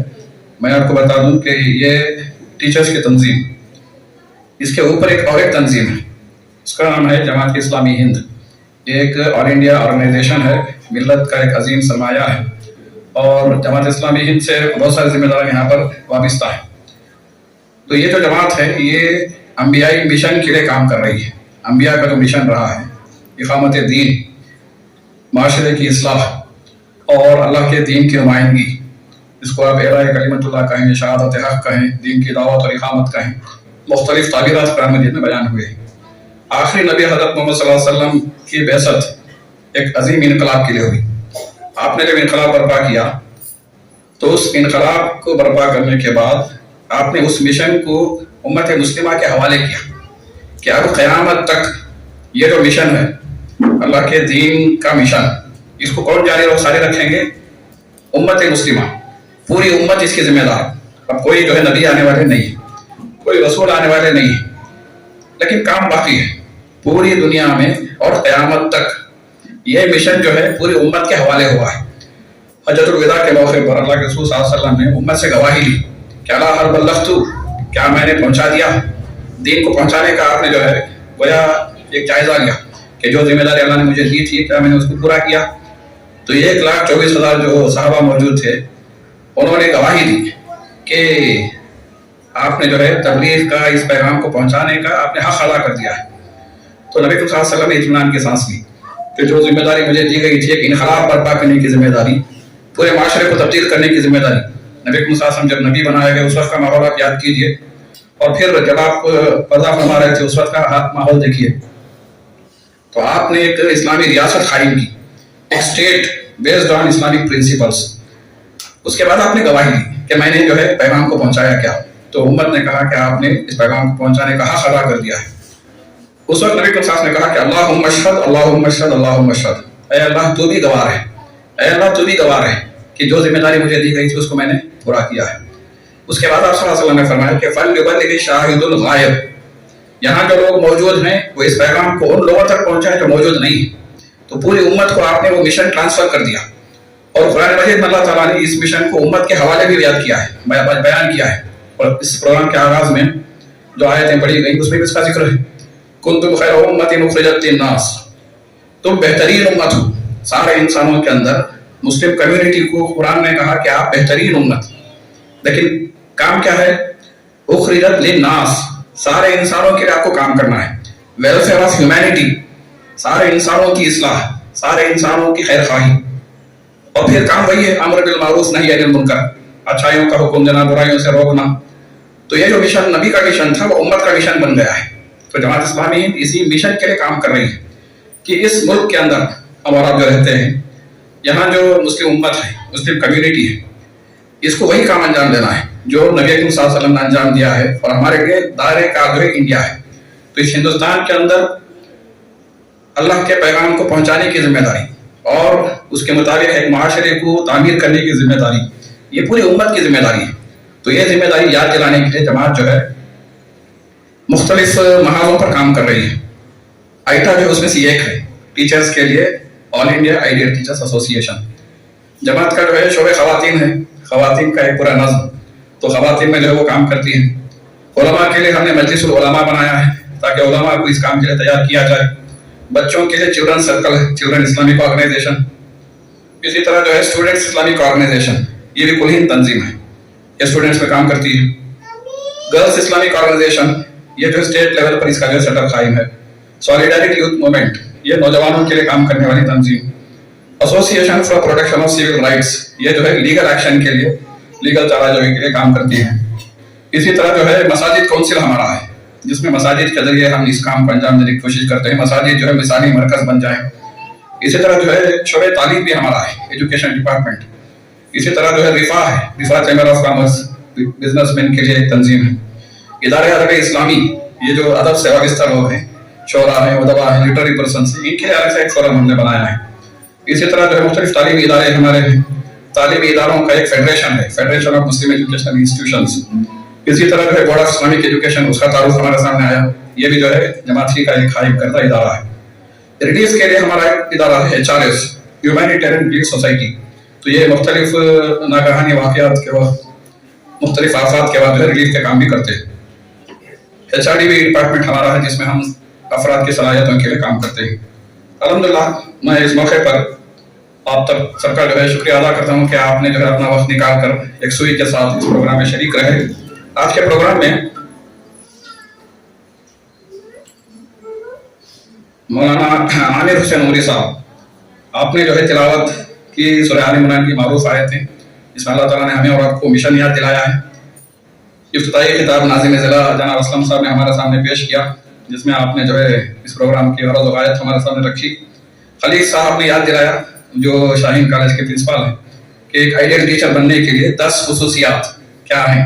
میں آپ کو بتا دوں کہ یہ ٹیچرز کی تنظیم، اس کے اوپر ایک اور ایک تنظیم ہے، اس کا نام ہے جماعت اسلامی ہند. یہ ایک آل انڈیا آرگنائزیشن ہے، ملت کا ایک عظیم سرمایہ ہے، اور جماعت اسلامی ہند سے بہت سارے ذمہ دار یہاں پر وابستہ ہیں. تو یہ جو جماعت ہے یہ انبیائی مشن کے لیے کام کر رہی ہے. انبیاء کا جو مشن رہا ہے، اقامت دین، معاشرے کی اصلاح اور اللہ کے دین کی نمائندگی، اس کو آپ اعلاء کلمت اللہ کہیں، شہادت حق کہیں، دین کی دعوت اور اقامت کہیں، مختلف تعبیرات قرآن مجید میں بیان ہوئے ہیں. آخری نبی حضرت محمد صلی اللہ علیہ وسلم کی بعثت ایک عظیم انقلاب کے لیے ہوئی. آپ نے جب انقلاب برپا کیا تو اس انقلاب کو برپا کرنے کے بعد آپ نے اس مشن کو उम्मत मुस्लिमा के हवाले किया कि अब क़यामत तक ये जो मिशन है अल्लाह के दीन का मिशन, इसको कौन जारी और सारे रखेंगे? उम्मत मुस्लिमा, पूरी उम्मत इसकी जिम्मेदार। अब कोई जो है नबी आने वाले नहीं है, कोई रसूल आने वाले नहीं है, लेकिन काम बाकी है पूरी दुनिया में और क़यामत तक ये मिशन जो है पूरी उम्मत के हवाले हुआ है। हज्जतुल विदा के मौके पर अल्लाह के रसूल सल्लल्लाहु अलैहि वसल्लम ने उम्मत से गवाही ली, क्या ला हल बल्लगतु, क्या मैंने पहुंचा दिया? दीन को पहुंचाने का आपने जो है गोया एक जायजा लिया कि जो जिम्मेदारी अल्लाह ने मुझे दी थी क्या मैंने उसको पूरा किया? तो 1,24,000 जो साहबा मौजूद थे उन्होंने गवाही दी कि आपने जो है तबलीग का, इस पैगाम को पहुंचाने का आपने हक अदा कर दिया है। तो नबी सल्लल्लाहु अलैहि वसल्लम ने इत्मीनान की सांस ली कि जो जिम्मेदारी मुझे दी गई थी, एक इनकलाब बर्पा करने की जिम्मेदारी, पूरे माशरे को तब्दील करने की जिम्मेदारी, नबी सल्लल्लाहु अलैहि वसल्लम जब नबी बनाए गए उस वक्त का माहौल आप याद कीजिए, और फिर जब आप पर्दा फरमा रहे थे उस वक्त का माहौल देखिए। तो आपने एक इस्लामी रियासत कायम की, एक state based on Islamic principles. उसके बाद आपने गवाही दी कि मैंने जो है पैगाम को पहुंचाया क्या? तो उम्मत ने कहा कि आपने इस पैगाम को पहुंचाने का हक अदा कर दिया है। उस वक्त नबी सल्लल्लाहु अलैहि वसल्लम ने कहा कि अल्लाहुम्मा अशहद, अल्लाहुम्मा अशहद, अल्लाहुम्मा अशहद, ऐ अल्लाह तू भी गवाह है, ऐ अल्लाह तू भी गवाह है कि जो जिम्मेदारी मुझे दी गई थी उसको मैंने पूरा किया है। उसके बाद आप सल्लल्लाहु अलैहि वसल्लम ने फरमाया कि फल्युबल्लिग शाहिदुल गायब, यहाँ जो लोग मौजूद हैं वो इस पैगाम को उन लोगों तक पहुंचाएं जो मौजूद नहीं है। तो पूरी उम्मत को आपने वो मिशन ट्रांसफर कर दिया, और कुरान मजीद में अल्लाह ताला ने इस मिशन को उम्मत के हवाले भी याद किया है, बयान किया है। और इस प्रोग्राम के आगाज में जो आयतें पढ़ी गई उसमें भी इसका जिक्र है, कुंतुम खैर उम्मतिन उखरिजत लिन्नास, तुम बेहतरीन उम्मत हो सारे इंसानों के अंदर। मुस्लिम कम्युनिटी को कुरान ने कहा कि आप बेहतरीन उम्मत, लेकिन काम क्या है? उखरिजत लिन्नास, सारे इंसानों के लिए आपको काम करना है। वेलफेयर ऑफ ह्यूमैनिटी, सारे इंसानों की इस्लाह, सारे इंसानों की खैर खाही। और फिर काम वही है, अम्र बिल मारूफ नही अनिल मुनकर, अच्छाइयों का हुक्म देना, बुराइयों से रोकना। तो ये जो मिशन नबी का मिशन था वो उम्मत का मिशन बन गया है। तो जमात इस्लामी इसी मिशन के लिए काम कर रही है कि इस मुल्क के अंदर हम और आप जो रहते हैं, यहाँ जो मुस्लिम उम्मत है, मुस्लिम कम्युनिटी है, इसको वही काम अंजाम देना है जो नबी सल्लल्लाहु अलैहि वसल्लम ने अंजाम दिया है। और हमारे लिए दायरे कार जो है इंडिया है। तो इस हिंदुस्तान के अंदर अल्लाह के पैगाम को पहुंचाने की जिम्मेदारी और उसके मुताबिक एक माशरे को तामीर करने की जिम्मेदारी, ये पूरी उम्मत की जिम्मेदारी है। तो ये जिम्मेदारी याद दिलाने के लिए जमात जो है मुख्तलिफ महाजों पर काम कर रही है। आईटा जो उसमें से एक है, टीचर्स के लिए all India ideal teachers association. जमात का जो है शोबे खवातीन है, खवातीन का एक पूरा नज़्म, तो खवातीन में जो है वो काम करती हैं। उलमा के लिए हमने मजलिसुल उलमा बनाया है ताकि उलमा को इस काम के लिए तैयार किया जाए। बच्चों के लिए चिल्ड्रन सर्कल है, चिल्ड्रन इस्लामिक ऑर्गेनाइजेशन। इसी तरह जो है स्टूडेंट्स इस्लामिक ऑर्गेनाइजेशन, ये भी कुल तंजीम है, ये स्टूडेंट्स में काम करती है। गर्ल्स इस्लामिक ऑर्गेनाइजेशन, ये जो स्टेट लेवल पर इसका जो सेटअप कायम है। सॉलिडारिटी यूथ मूवमेंट, ये नौजवानों के लिए काम करने वाली तंजीम। Association for protection of civil rights, ये जो है लीगल एक्शन के लिए, लीगल चाराजोई के लिए काम करती है। इसी तरह जो है मसाजिद काउंसिल हमारा है, जिसमें मसाजिद के जरिए हम इस काम को अंजाम देने की कोशिश करते हैं। मसाजिद जो है मिसाली मरकज बन जाए। इसी तरह जो है शोबे तालीम भी हमारा है, एजुकेशन डिपार्टमेंट। इसी तरह जो है रिफा है, रिफा चैम्बर ऑफ कॉमर्स, बिजनेसमैन के लिए एक तंजीम है। इदारे अदब इस्लामी, ये जो अदब से वाबस्ता लोग हैं, शोरा है, उदबा है, लिटरेरी पर्सन है, इनके लिए अलग से एक फोरम हमने बनाया है। इसी तरह जो है मुख्तलिफ तालीमी इदारे हमारे हैं, तालीमी इदारों का एक फेडरेशन है, federation of Muslim educational institutions. इसी तरह जो है बोर्ड ऑफ इस्लामिक एजुकेशन, उसका तारुफ हमारे सामने आया, ये भी जो है जमाती का एक कायम करदा इदारा है। रिलीज के लिए हमारा एक इदारा है HRS, ह्यूमैनिटेरियन रिलीफ सोसाइटी। तो ये मुख्तलिफ नागहानी वाक़यात के वक्त, मुख्तलिफ आफात के बाद जो है रिलीफ के काम भी करते हैं। HRD भी डिपार्टमेंट हमारा है, जिसमें हम अफराद की सलाहियतों के लिए काम करते हैं। अल्हम्दुलिल्लाह, मैं इस मौके पर आप तक सबका जो है शुक्रिया अदा करता हूँ कि आपने जो है अपना वक्त निकाल कर एक सुई के साथ इस प्रोग्राम में शरीक रहे। आज के प्रोग्राम में मौलाना आमिर हुसैन नूरी साहब, आपने जो है तिलावत की सूरह आल इमरान की मारूफ आयतें, इसमें अल्लाह ताला ने हमें और आपको मिशन याद दिलाया है। इफ्तिताई किताब नाज़िम ज़िला जनाब असलम साहब ने हमारे सामने पेश किया, जिसमें आपने जो है इस प्रोग्राम की गरज़ व गायत हमारे सामने रखी। खलील साहब ने याद दिलाया, जो शाहीन कॉलेज के प्रिंसिपल हैं, कि एक आइडियल टीचर बनने के लिए 10 खुसूसियात क्या हैं।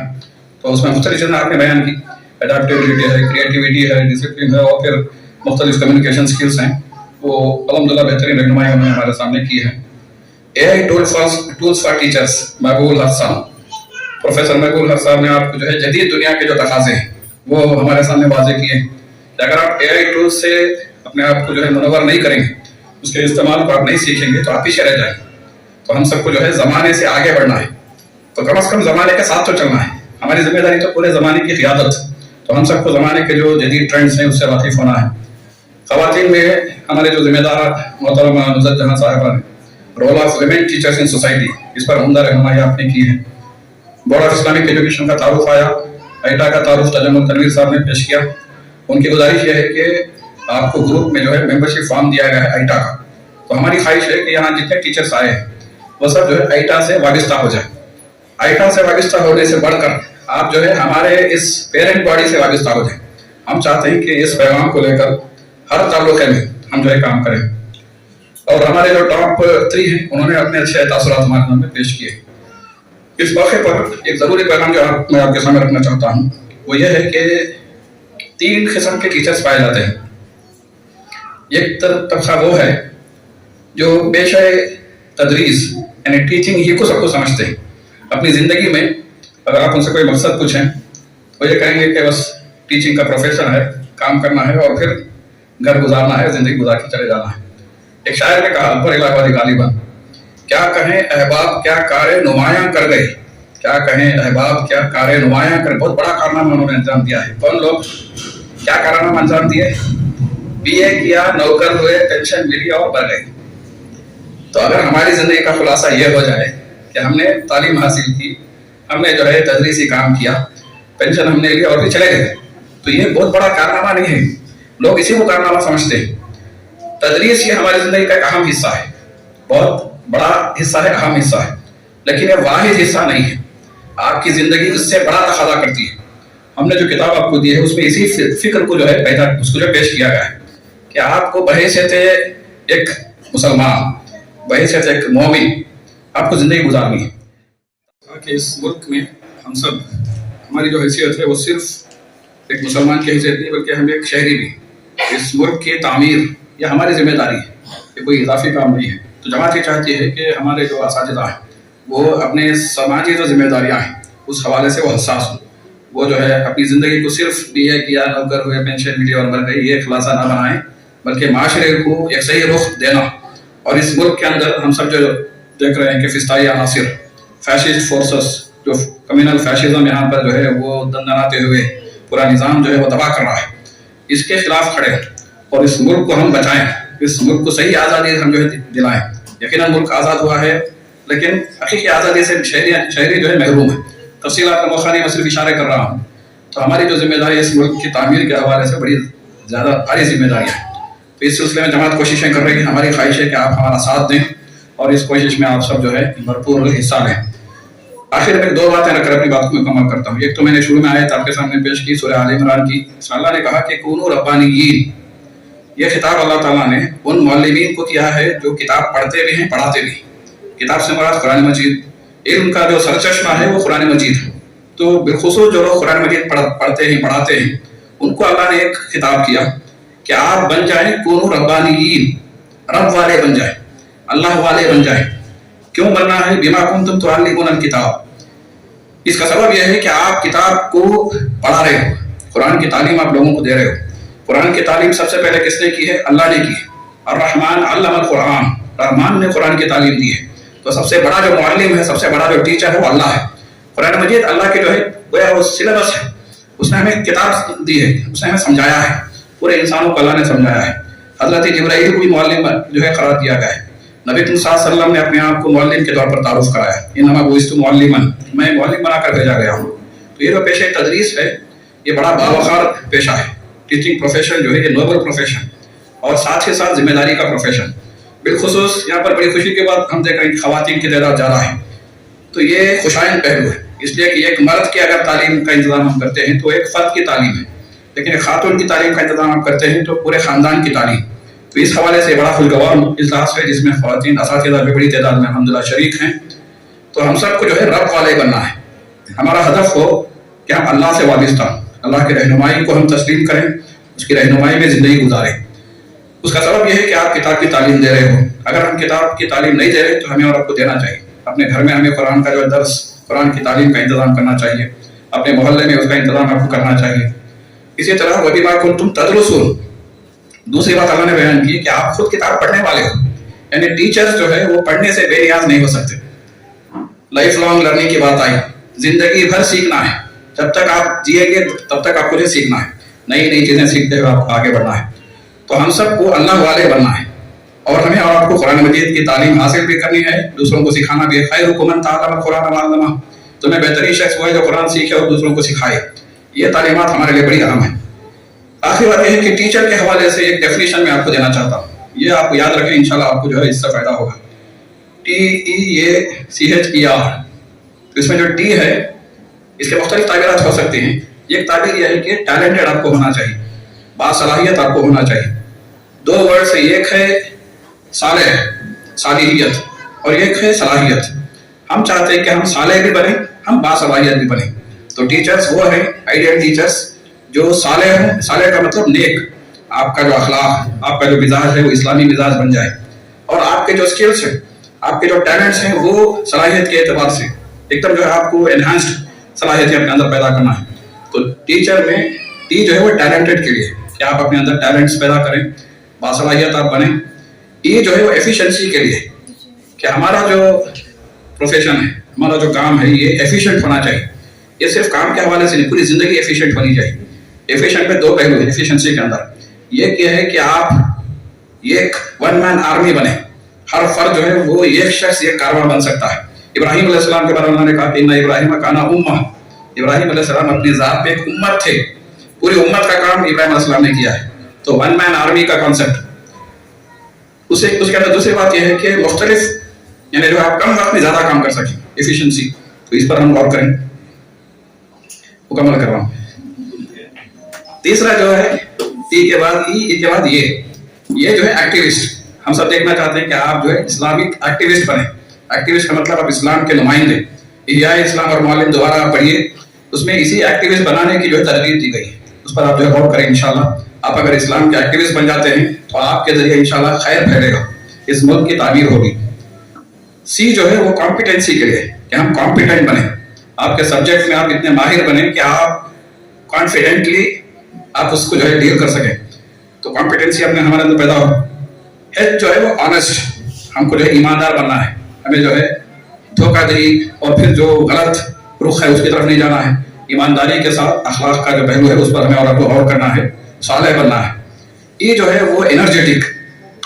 तो उसमें मुख्तलिफ चीज़ें आपने बयान की। एडेप्टेबिलिटी है, क्रिएटिविटी है, डिसिप्लिन है और फिर मुख्तलिफ कम्युनिकेशन स्किल्स हैं, वो अल्हम्दुलिल्लाह बेहतरीन रहनुमाई उन्होंने हमारे सामने की है। AI टूल्स फॉर टीचर्स महबूल हक साहब, प्रोफेसर महबूल हक साहब ने आपको जो है जदीद दुनिया के जो तकाजे हैं वो हमारे सामने वाज़ेह किए कि अगर आप AI टूल्स से अपने आप को जो है मुनव्वर नहीं करेंगे, उसके इस्तेमाल को आप नहीं सीखेंगे तो आप पीछे रह जाएंगे। तो हम सबको जो है ज़माने से आगे बढ़ना है, तो कम से कम ज़माने के साथ तो चलना है। हमारी जिम्मेदारी तो पूरे ज़माने की क़ियादत, तो हम सबको ज़माने के जो जदीद ट्रेंड्स हैं उससे वाकिफ़ होना है। ख़वातीन में हमारे जो जिम्मेदार मोहतरमा नुज़रत जहां साहिबा ने role of women teachers in society, इस पर उम्दा रहनुमाई आपने की है। बोर्ड ऑफ इस्लामिक एजुकेशन का तारुफ आया, आइटा का तारुफ तजम्मुल तनवीर साहब ने पेश किया। उनकी गुजारिश यह है कि आपको ग्रुप में जो है मेंबरशिप फॉर्म दिया गया है आइटा का, तो हमारी ख्वाहिश है कि यहाँ जितने टीचर्स आए हैं वो सब जो है आइटा से वाबिस्ता हो जाए। आइटा से वाबिस्ता होने से बढ़कर आप जो है हमारे इस पेरेंट बॉडी से वाबिस्ता हो जाए। हम चाहते हैं कि इस पैगाम को लेकर हर ताल्लुक़े में हम जो है काम करें। और हमारे जो टॉप 3 हैं उन्होंने अपने अच्छे तासुरात हमारे सामने पेश किए। इस मौके पर एक ज़रूरी पैगाम जो मैं आपके सामने रखना चाहता हूँ वो ये है कि 3 किस्म के टीचर्स पाए जाते हैं। एक तबका वो है जो पेशे तदरीस यानी टीचिंग ही को सबको समझते हैं। अपनी ज़िंदगी में अगर आप उनसे कोई मकसद पूछें तो ये कहेंगे कि बस टीचिंग का प्रोफेशन है, काम करना है और फिर घर गुजारना है, ज़िंदगी गुजार के चले जाना है। एक शायर ने कहा अकबर इलाहाबादी गालिबन, क्या कहें अहबाब क्या कारे नुमायां कर गए, क्या कहें अहबाब क्या कारे नुमायां कर। बहुत बड़ा कारनामा उन्होंने अंजाम दिया है। कौन लोग क्या कारनामा अंजाम दिए? BA किया, नौकर हुए, पेंशन मिली और बढ़ गई। तो अगर हमारी जिंदगी का खुलासा ये हो जाए कि हमने तालीम हासिल की, हमने जो है तदरीसी काम किया, पेंशन हमने ली और फिर चले गए, तो ये बहुत बड़ा कारनामा नहीं है। लोग इसी को कारनामा समझते हैं। तदरीस ये हमारी जिंदगी का एक अहम हिस्सा है, बहुत बड़ा हिस्सा है, अहम हिस्सा है, लेकिन ये वाहिद हिस्सा नहीं है। आपकी जिंदगी उससे बड़ा तकाजा करती है। हमने जो किताब आपको दी है उसमें इसी फिक्र को जो है पैदा उसको जो पेश किया गया है कि आपको बहैसियत एक मुसलमान, बहैसियत एक मोमिन आपको जिंदगी गुजारनी है। कि इस मुल्क में हम सब, हमारी जो हैसियत है वो सिर्फ एक मुसलमान की हैसियत नहीं बल्कि हम एक शहरी भी। इस मुल्क की तामीर ये हमारी जिम्मेदारी है, ये कोई इजाफी काम नहीं है। तो जमात ये चाहती है कि हमारे जो असातिज़ा हैं वो अपने समाजी जो जिम्मेदारियाँ हैं उस हवाले से वो हसास हो। वो जो है अपनी ज़िंदगी को सिर्फ BA किया, नौकर हुए, पेंशन मिली और मर गई, ये खुलासा ना बनाएं, बल्कि माशरे को एक सही रुख देना। और इस मुल्क के अंदर हम सब जो देख रहे हैं कि फिस्ताई अनासिर, फैशिस्ट फोर्सेस, जो कम्युनल फैशिज्म यहाँ पर जो है वो दंदनाते हुए पूरा निज़ाम जो है वो तबाह कर रहा है, इसके खिलाफ खड़े और इस मुल्क को हम बचाएं, इस मुल्क को सही आज़ादी हम जो है दिलाएं। यकीनन मुल्क आज़ाद हुआ है लेकिन हकीकी आज़ादी से शहरी जो है महरूम है। तफसीलात का मौका नहीं, मैं सिर्फ इशारे कर रहा हूँ। तो हमारी जो जिम्मेदारी इस मुल्क की तामीर के हवाले से बड़ी ज़्यादा भारी जिम्मेदारी है। तो इस सिलसिले में जमात कोशिशें कर रही है। हमारी ख्वाहिश है कि आप हमारा साथ दें और इस कोशिश में आप सब जो है भरपूर हिस्सा लें। आखिर में 2 बातें रखकर अपनी बात को मुकम्मल करता हूँ। एक तो मैंने शुरू में आयत आपके सामने पेश की सूरह आल इमरान की। अल्लाह ने कहा कि कूनू रब्बानियीन, ये खिताब अल्लाह ताला ने उन मौलवीन को किया है जो किताब पढ़ते भी हैं, पढ़ाते भी। किताब से मुराद कुरान मजीद, इल्म का जो सरचश्मा है वो कुरान मजीद है। तो बिलखुसूस जो लोग कुरान मजीद पढ़ते हैं, पढ़ाते हैं, उनको अल्लाह ने एक खिताब किया कि आप बन जाएं कूनू रब्बानियीन, रब वाले बन जाएं, अल्लाह वाले बन जाएं। क्यों बनना है? बिमा कुंतुम तुअल्लिमूनल किताब। इसका सबब यह है कि आप किताब को पढ़ा रहे हो, कुरान की तालीम आप लोगों को दे रहे हो। कुरान की तालीम सबसे पहले किसने की है? अल्लाह ने की है। अर्रहमान अल्लमल कुरान, रहमान ने कुरान की तालीम दी है। तो सबसे बड़ा जो मुअल्लिम है, सबसे बड़ा जो टीचर है वो अल्लाह है। कुरान मजीद अल्लाह के जो है वो सिलेबस है, उसने हमें किताब दी है, उसने हमें समझाया है, पूरे इंसानों को अल्लाह ने समझाया है। हज़रत जिब्राइल को भी मुअल्लिम जो है करार दिया गया है। नबी सल्लल्लाहु अलैहि वसल्लम ने अपने आप को मुअल्लिम के तौर पर तारुफ कराया, इन्नमा बुइस्तु मुअल्लिमन, मैं मुअल्लिम बनाकर भेजा गया हूँ। तो ये जो पेशे तदरीस है ये बड़ा बावकार पेशा है। टीचिंग प्रोफेशन जो है ये नोबल प्रोफेशन और साथ ही साथ जिम्मेदारी का प्रोफेशन। बिलखुसूस यहाँ पर बड़ी खुशी के बाद हम देख रहे हैं कि ख़वातीन की तादाद ज़्यादा है। तो ये खुशाइन पहलू है, इसलिए कि एक मर्द की अगर तालीम का इंतजाम हम करते हैं तो एक फ़र्द की तालीम है, लेकिन एक खातून की तालीम का इंतजाम आप करते हैं तो पूरे ख़ानदान की तालीम। तो इस हवाले से बड़ा खुशगवार इजलास है जिसमें ख़वातीन असातिज़ा भी बड़ी तादाद में अल्हम्दुलिल्लाह शरीक हैं। तो हम सबको जो है रब वाले बनना है। हमारा हदफ हो कि हम अल्लाह से वाबिस्ता हों, अल्लाह की रहनुमाई को हम तस्लीम करें, उसकी रहनुमाई में ज़िंदगी गुजारें। उसका सबब यह है कि आप किताब की तालीम दे रहे हो। अगर हम किताब की तालीम नहीं दे रहे तो हमें और आपको देना चाहिए। अपने घर में हमें कुरान का जो दर्स, कुरान की तालीम का इंतज़ाम करना चाहिए, अपने मोहल्ले में उसका इंतज़ाम आपको करना चाहिए। इसी तरह वबीमा कुंतुम तदरुसून, दूसरी बात अल्लाह ने बयान की कि आप खुद किताब पढ़ने वाले हो, यानी टीचर्स जो है वो पढ़ने से बेनियाज नहीं हो सकते। लाइफ लॉन्ग लर्निंग की बात आई, जिंदगी भर सीखना है। जब तक आप जिएंगे तब तक आपको ये सीखना है, नई नई चीजें सीखते हुए आपको आगे बढ़ना है। तो हम सबको अल्लाह वाले बनना है और हमें और आपको कुरान मजीद की तालीम हासिल भी करनी है, दूसरों को सिखाना भी है। खैरुकुम मन तअल्लम कुरान व अल्लमा, तुम्हें बेहतरीन शख्स वो है जो कुरान सीखे और दूसरों को सिखाए। ये तालीमात हमारे लिए बड़ी अहम है। आखिरी बात यह है कि टीचर के हवाले से एक डेफिनेशन मैं आपको देना चाहता हूँ, ये आपको याद रखें, इंशाल्लाह आपको जो है इससे फायदा होगा। TEACHER, तो इसमें जो टी है इसके मुख्तलिफ ताबीरात हो सकती हैं। एक ताबीर यह है कि टैलेंटेड आपको होना चाहिए, बासलाहियत आपको होना चाहिए। दो वर्ड से, एक है सालेह, सालिहियत, और एक है सलाहियत। हम चाहते हैं कि हम सालेह भी बने, हम बासलाहियत भी बने। तो टीचर्स वो है आइडियल टीचर्स जो सालेह हों। सालेह का मतलब नेक, आपका जो अखलाक, आपका जो मिजाज है वो इस्लामी मिजाज बन जाए, और आपके जो स्किल्स हैं, आपके जो टैलेंट्स हैं वो सलाहियत के एतबार से एकदम जो है आपको एनहांस्ड सलाहियत अपने अंदर पैदा करना है। तो टीचर में टी जो है वो टैलेंटेड के लिए, कि आप अपने अंदर टैलेंट्स पैदा करें, बासलाहियत आप बने। ये जो है वो एफिशिएंसी के लिए, कि हमारा जो प्रोफेशन है, हमारा जो काम है ये एफिशिएंट होना चाहिए। ये सिर्फ काम के हवाले से नहीं, पूरी जिंदगी एफिशिएंट होनी चाहिए। एफिशिएंट में दो पहलू है एफिशिएंसी के अंदर। ये क्या है कि आप एक वन मैन आर्मी बने, हर फर्द जो है वो एक शख्स एक कारवां बन सकता है। इब्राहिम अलैहिस्सलाम के बारे में उन्होंने कहा कि इन्ना इब्राहिम काना उम्मा, इब्राहिम अलैहिस्सलाम अपनी जात पे एक उम्मत थे, पूरी उम्मत का काम इब्राहिम अलैहिस्सलाम ने किया है। तो वन मैन आर्मी का कॉन्सेप्ट, उसके अंदर दूसरी बात यह है कि मुख्तलिफ, यानी जो आप कम वक्त में ज्यादा काम कर सकें, एफिशिएंसी। तो इस पर हम गौर करें, मुकम्मल कर रहा हूं। तीसरा जो है टी के बाद ई के बाद ये जो है एक्टिविस्ट। हम सब देखना चाहते हैं कि आप जो है इस्लामिक एक्टिविस्ट बने। एक्टिविस्ट का मतलब आप इस्लाम के नुमाइंदे। इह्या इस्लाम और मौलिम दोबारा आप पढ़िए, उसमें इसी एक्टिविस्ट बनाने की जो है तरगीब दी गई है, उस पर आप जो है गौर करें। इंशाल्लाह आप अगर इस्लाम के एक्टिविस्ट बन जाते हैं तो आपके जरिए इंशाल्लाह खैर फैलेगा, इस मुल्क की तामीर होगी। सी जो है वो कॉम्पिटेंसी के लिए, कि हम कॉम्पिटेंट बने, आपके सब्जेक्ट में आप इतने माहिर बने कि आप कॉन्फिडेंटली आप उसको जो है डील कर सकें। तो कॉम्पिटेंसी अपने हमारे अंदर पैदा हो। एच जो है वो ऑनेस्ट, हमको जो है ईमानदार बनना है, हमें जो है धोखाधड़ी और फिर जो गलत रुख है उसकी तरफ नहीं जाना है। ईमानदारी के साथ अखलाक का जो पहलू है उस पर हमें और आपको गौर करना है, सालेह बनना है। ये जो है वो एनर्जेटिक,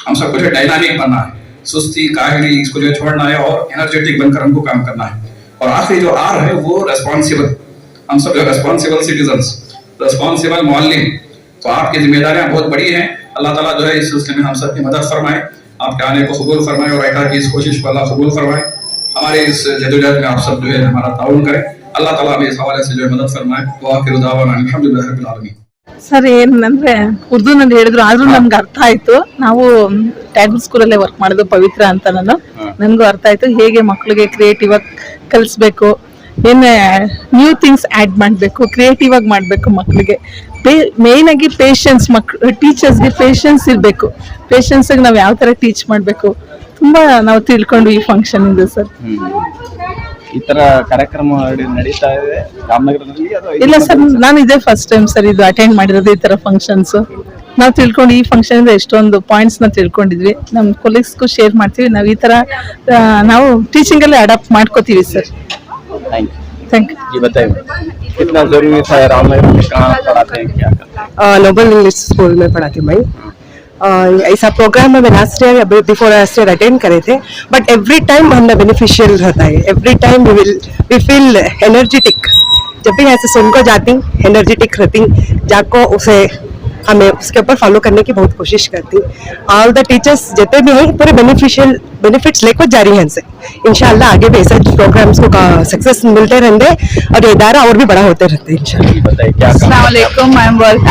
हम सबको जो डायनामिक बनना है, सुस्ती काहिली इसको जो छोड़ना है और एनर्जेटिक बनकर हमको काम करना है। और आखिरी जो आर है वो रेस्पॉन्सिबल, हम सब जो रेस्पॉन्सिबल सिटीजन्स, रेस्पॉन्सिबल मुअल्लिम। तो आपकी जिम्मेदारियां बहुत बड़ी हैं। अल्लाह ताला जो है इस सिलसिले में हम सब की मदद फरमाए, आपके आने को कबूल फरमाए और ऐसा की इस कोशिश को अल्लाह कबूल फरमाए। हमारे इस जदोजहद में आप सब जो है हमारा ताउन करें। अल्लाह ताला हमें इस हवाले से जो है मदद फरमाए। व आखिरु दावाना अल्हम्दुलिल्लाहि रब्बिल आलमीन। ಸರ್ ಏನಂದ್ರೆ ಉರ್ದುನಲ್ಲಿ ಹೇಳಿದ್ರು ಆದ್ರೂ ನಮ್ಗೆ ಅರ್ಥ ಆಯ್ತು. ನಾವು ಟೈಗರ್ ಸ್ಕೂಲಲ್ಲೇ ವರ್ಕ್ ಮಾಡೋದು ಪವಿತ್ರ ಅಂತ ನನ್ಗೂ ಅರ್ಥ ಆಯ್ತು. ಹೇಗೆ ಮಕ್ಕಳಿಗೆ ಕ್ರಿಯೇಟಿವ್ ಆಗಿ ಕಲಿಸ್ಬೇಕು, ಏನ್ ನ್ಯೂ ಥಿಂಗ್ಸ್ ಆಡ್ ಮಾಡ್ಬೇಕು, ಕ್ರಿಯೇಟಿವ್ ಆಗಿ ಮಾಡ್ಬೇಕು ಮಕ್ಕಳಿಗೆ. ಮೇನ್ ಆಗಿ ಪೇಷನ್ಸ್, ಟೀಚರ್ಸ್ಗೆ ಪೇಷನ್ಸ್ ಇರ್ಬೇಕು. ಪೇಷನ್ಸ್ ಆಗಿ ನಾವು ಯಾವ ತರ ಟೀಚ್ ಮಾಡ್ಬೇಕು ತುಂಬಾ ನಾವು ತಿಳ್ಕೊಂಡು ಈ ಫಂಕ್ಷನ್ ಇಂದ ಸರ್. ಈ ತರ ಕಾರ್ಯಕ್ರಮ ನಡೀತಾ ಇದೆ ರಾಮನಗರದಲ್ಲಿ? ಇಲ್ಲ ಸರ್, ನಾನು ಇದೇ ಫಸ್ಟ್ ಟೈಮ್ ಸರ್ ಇದು ಅಟೆಂಡ್ ಮಾಡಿರೋದು ಈ ತರ ಫಂಕ್ಷನ್ಸ್. ನಾವು ತಿಳ್ಕೊಂಡು ಈ ಫಂಕ್ಷನ್ ಇಂದ ಎಷ್ಟೊಂದು ಪಾಯಿಂಟ್ಸ್ ನ ತಿಳ್ಕೊಂಡಿದ್ವಿ, ನಮ್ ಕೊಲೀಗ್ಸ್ಗೂ ಶೇರ್ ಮಾಡ್ತೀವಿ. ನಾವು ಈ ತರ ನಾವು ಟೀಚಿಂಗ್ ಅಲ್ಲಿ ಅಡಾಪ್ಟ್ ಮಾಡ್ಕೋತೀವಿ ಸರ್. Thank you. ये बताइए कितना जरूरी था रामनगर में, कहाँ पढ़ाते हैं, क्या करते हैं? नोबल इंग्लिश स्कूल में पढ़ाती हूँ भाई। ऐसा प्रोग्राम में last year before last year attend करे थे, बट एवरी टाइम हमें बेनिफिशियल रहता है। Every time we feel energetic. जब भी ऐसे सुन को जाती एनर्जेटिक रहती, जाको उसे हमें उसके ऊपर फॉलो करने की बहुत कोशिश करती। ऑल द टीचर्स जितने भी हैं पूरे बेनिफिट्स लेकर जा रही हैं इनसे। इंशाल्लाह आगे भी ऐसे प्रोग्राम्स को सक्सेस मिलते रहेंगे और ये इदारा और भी बड़ा होते रहते हैं इंशाल्लाह। बताइए क्या अस्सलाम वालेकुम,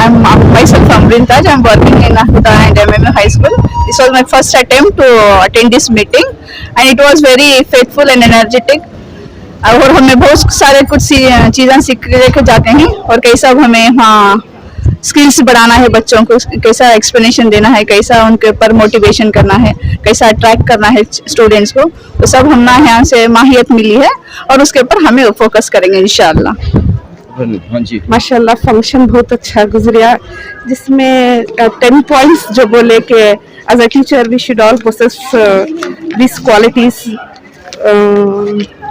I'm myself Amrin Taj. I'm working in Ahda and MMA High School. This was my first attempt to attend this meeting and it was very faithful and energetic. और हमें बहुत सारे कुछ चीज़ें सीख के जाते हैं और कैसा हमें वहाँ स्किल्स बढ़ाना है बच्चों को, कैसा एक्सप्लेनेशन देना है, कैसा उनके ऊपर मोटिवेशन करना है, कैसा अट्रैक्ट करना है स्टूडेंट्स को, तो सब हमने यहाँ से माहियत मिली है और उसके ऊपर हमें फोकस करेंगे इंशाअल्लाह। हाँ जी माशाल्लाह फंक्शन बहुत अच्छा गुजरा, जिसमें 10 पॉइंट्स जो बोले कि as a teacher we should all possess this qualities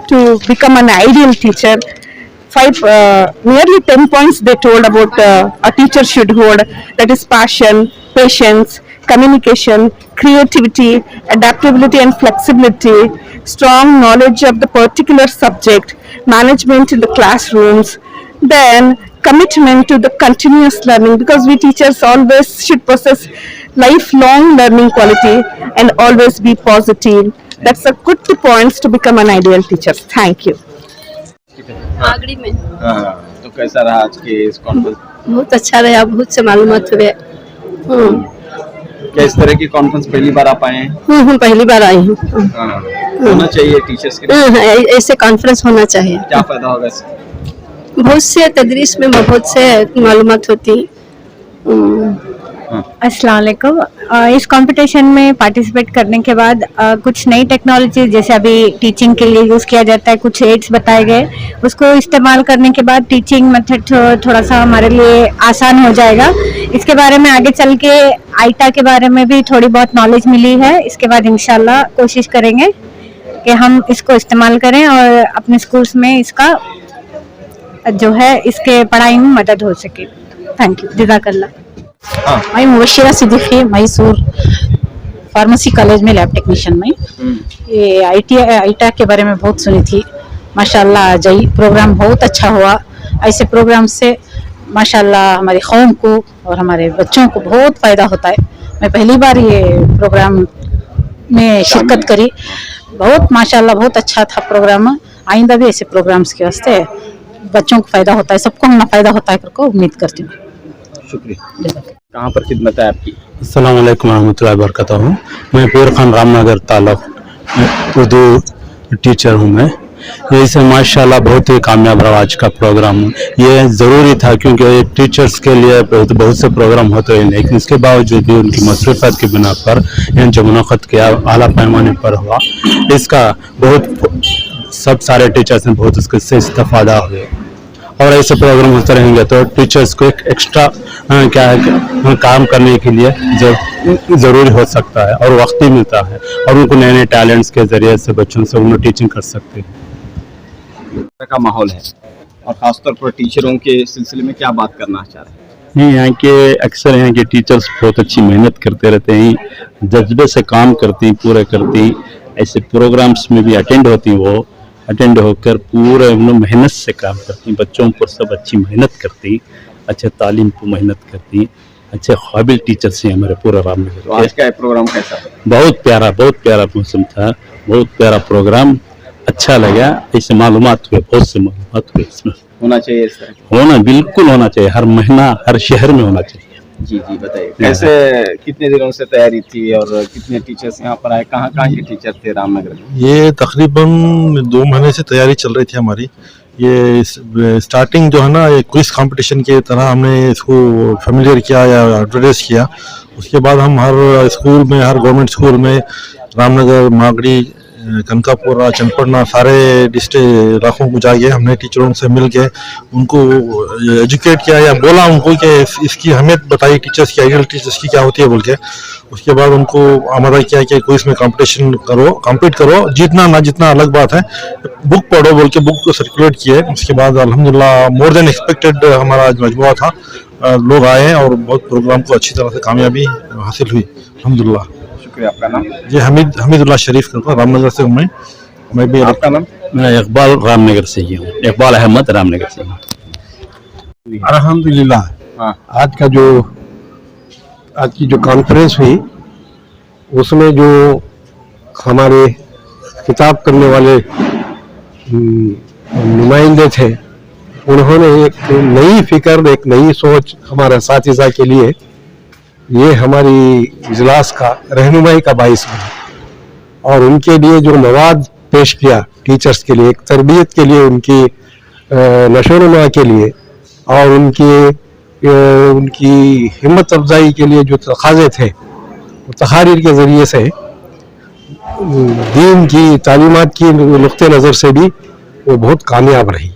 to become an ideal teacher. Nearly 10 points they told about a teacher should hold, that is passion, patience, communication, creativity, adaptability and flexibility, strong knowledge of the particular subject, management in the classrooms, then commitment to the continuous learning, because we teachers always should possess lifelong learning quality and always be positive. That's a good points to become an ideal teacher. Thank you. Agri में तो कैसा रहा आज के इस conference? बहुत अच्छा रहा, बहुत से मालूमात हुए। क्या इस तरह की कॉन्फ्रेंस पहली बार आप आए हैं? पहली बार आई हूँ। होना चाहिए टीचर्स के लिए, ऐसे कॉन्फ्रेंस होना चाहिए। क्या फायदा होगा इससे? बहुत से तदरीस में बहुत से मालूमात होती। अस्सलाम वालेकुम। इस कंपटीशन में पार्टिसिपेट करने के बाद कुछ नई टेक्नोलॉजी जैसे अभी टीचिंग के लिए यूज़ किया जाता है, कुछ एड्स बताए गए, उसको इस्तेमाल करने के बाद टीचिंग मेथड थोड़ा सा हमारे लिए आसान हो जाएगा। इसके बारे में आगे चल के आईटा के बारे में भी थोड़ी बहुत नॉलेज मिली है। इसके बाद इंशाल्लाह कोशिश करेंगे कि हम इसको इस्तेमाल करें और अपने स्कूल्स में इसका जो है इसके पढ़ाई में मदद हो सके। थैंक यू, जज़ाकल्लाह। मैं मुबशिरा सिद्दीकी, मैसूर फार्मेसी कॉलेज में लैब टेक्नीशियन में। ये आईटा के बारे में बहुत सुनी थी, माशाल्लाह जई प्रोग्राम बहुत अच्छा हुआ। ऐसे प्रोग्राम से माशाल्लाह हमारी कौम को और हमारे बच्चों को बहुत फ़ायदा होता है। मैं पहली बार ये प्रोग्राम में शिरकत करी, बहुत माशाल्लाह बहुत अच्छा था प्रोग्राम। आइंदा भी ऐसे प्रोग्राम्स के वास्ते बच्चों को फ़ायदा होता है, सबको हम फ़ायदा होता है करके उम्मीद करती हूँ। शुक्रिया। कहाँ पर खिदमत है आपकी? अस्सलाम वालेकुम रहमतुल्लाहि व बरकातहू। मैं पीर खान रामनगर तालुक उर्दू टीचर हूँ मैं। इससे माशाल्लाह बहुत ही कामयाब रहा आज का प्रोग्राम। ये ज़रूरी था क्योंकि टीचर्स के लिए बहुत से प्रोग्राम होते हैं, लेकिन इसके बावजूद भी उनकी मसरूफ़ात की बिना पर इन जो मुनक़्क़द किया आला पैमाने पर हुआ, इसका बहुत सब सारे टीचर्स ने बहुत उससे इस्तेफ़ादा हुए। और ऐसे प्रोग्राम होते रहेंगे तो टीचर्स को एक एक्स्ट्रा क्या है काम करने के लिए ज़रूरी हो सकता है और वक्त भी मिलता है और उनको नए नए टैलेंट्स के ज़रिए से बच्चों से उन्हें टीचिंग कर सकते हैं। का माहौल है और ख़ासतौर पर टीचरों के सिलसिले में क्या बात करना चाह रहे हैं? नहीं, यहाँ के अक्सर यहाँ के टीचर्स बहुत अच्छी मेहनत करते रहते हैं, जज्बे से काम करती पूरे करती। ऐसे प्रोग्राम्स में भी अटेंड होकर पूरे मेहनत से काम करती, बच्चों पर सब अच्छी मेहनत करती, अच्छे तालीम को मेहनत करती, अच्छे काबिल टीचर्स हैं हमारे पूरा रामनगर। तो आज का प्रोग्राम कैसा था? बहुत प्यारा मौसम था, बहुत प्यारा प्रोग्राम, अच्छा लगा। ऐसे मालूमात हुए, बहुत से मालूमात हुए। इसमें होना चाहिए, इस तरह बिल्कुल होना चाहिए, हर महीना हर शहर में होना चाहिए। जी बताइए, कैसे कितने दिनों से तैयारी थी और कितने टीचर्स यहाँ पर आए? कहाँ के टीचर थे रामनगर में? ये तकरीबन 2 महीने से तैयारी चल रही थी हमारी। ये स्टार्टिंग जो है ना, ये क्विज कंपटीशन की तरह हमने इसको फेमिलियर किया या एडवर्टाइज किया। उसके बाद हम हर स्कूल में, हर गवर्नमेंट स्कूल में, रामनगर, मागड़ी, कनकापुरा, चनपड़ना, सारे डिस्ट्रिक्ट इलाकों को जाके हमने टीचरों से मिल के उनको एजुकेट किया या बोला उनको कि इसकी अहमियत बताई, टीचर्स की, आइडियल टीचर्स की क्या होती है बोल के। उसके बाद उनको आमादा किया कि कोई इसमें कंपटीशन करो, कम्पीट करो, जीतना ना जीतना अलग बात है, बुक पढ़ो बोल के बुक को सर्कुलेट किए। उसके बाद अल्हम्दुलिल्लाह मोर देन एक्सपेक्टेड हमारा आज मजमुआ था, लोग आए और बहुत प्रोग्राम को अच्छी तरह से कामयाबी हासिल हुई अल्हम्दुलिल्लाह। शुक्रिया। आपका नाम? जी हमीदुल्लाह शरीफ करता, रामनगर से हूँ मैं भी। आपका नाम? मैं इकबाल रामनगर से ही हूँ, इकबाल अहमद रामनगर से हूँ। अल्हम्दुलिल्लाह आज की जो कॉन्फ्रेंस हुई उसमें जो हमारे खिताब करने वाले नुमाइंदे थे, उन्होंने एक नई फिक्र, एक नई सोच हमारे असातिज़ा के लिए, ये हमारी इजलास का रहनुमाई का बाइस बना। और उनके लिए जो मवाद पेश किया टीचर्स के लिए, एक तरबियत के लिए, उनकी नशोनुमा के लिए और उनकी हिम्मत अफजाई के लिए जो तकाज़े थे, वो तहारीर के ज़रिए से दीन की तालीमात की नुक्ते नज़र से भी वो बहुत कामयाब रही।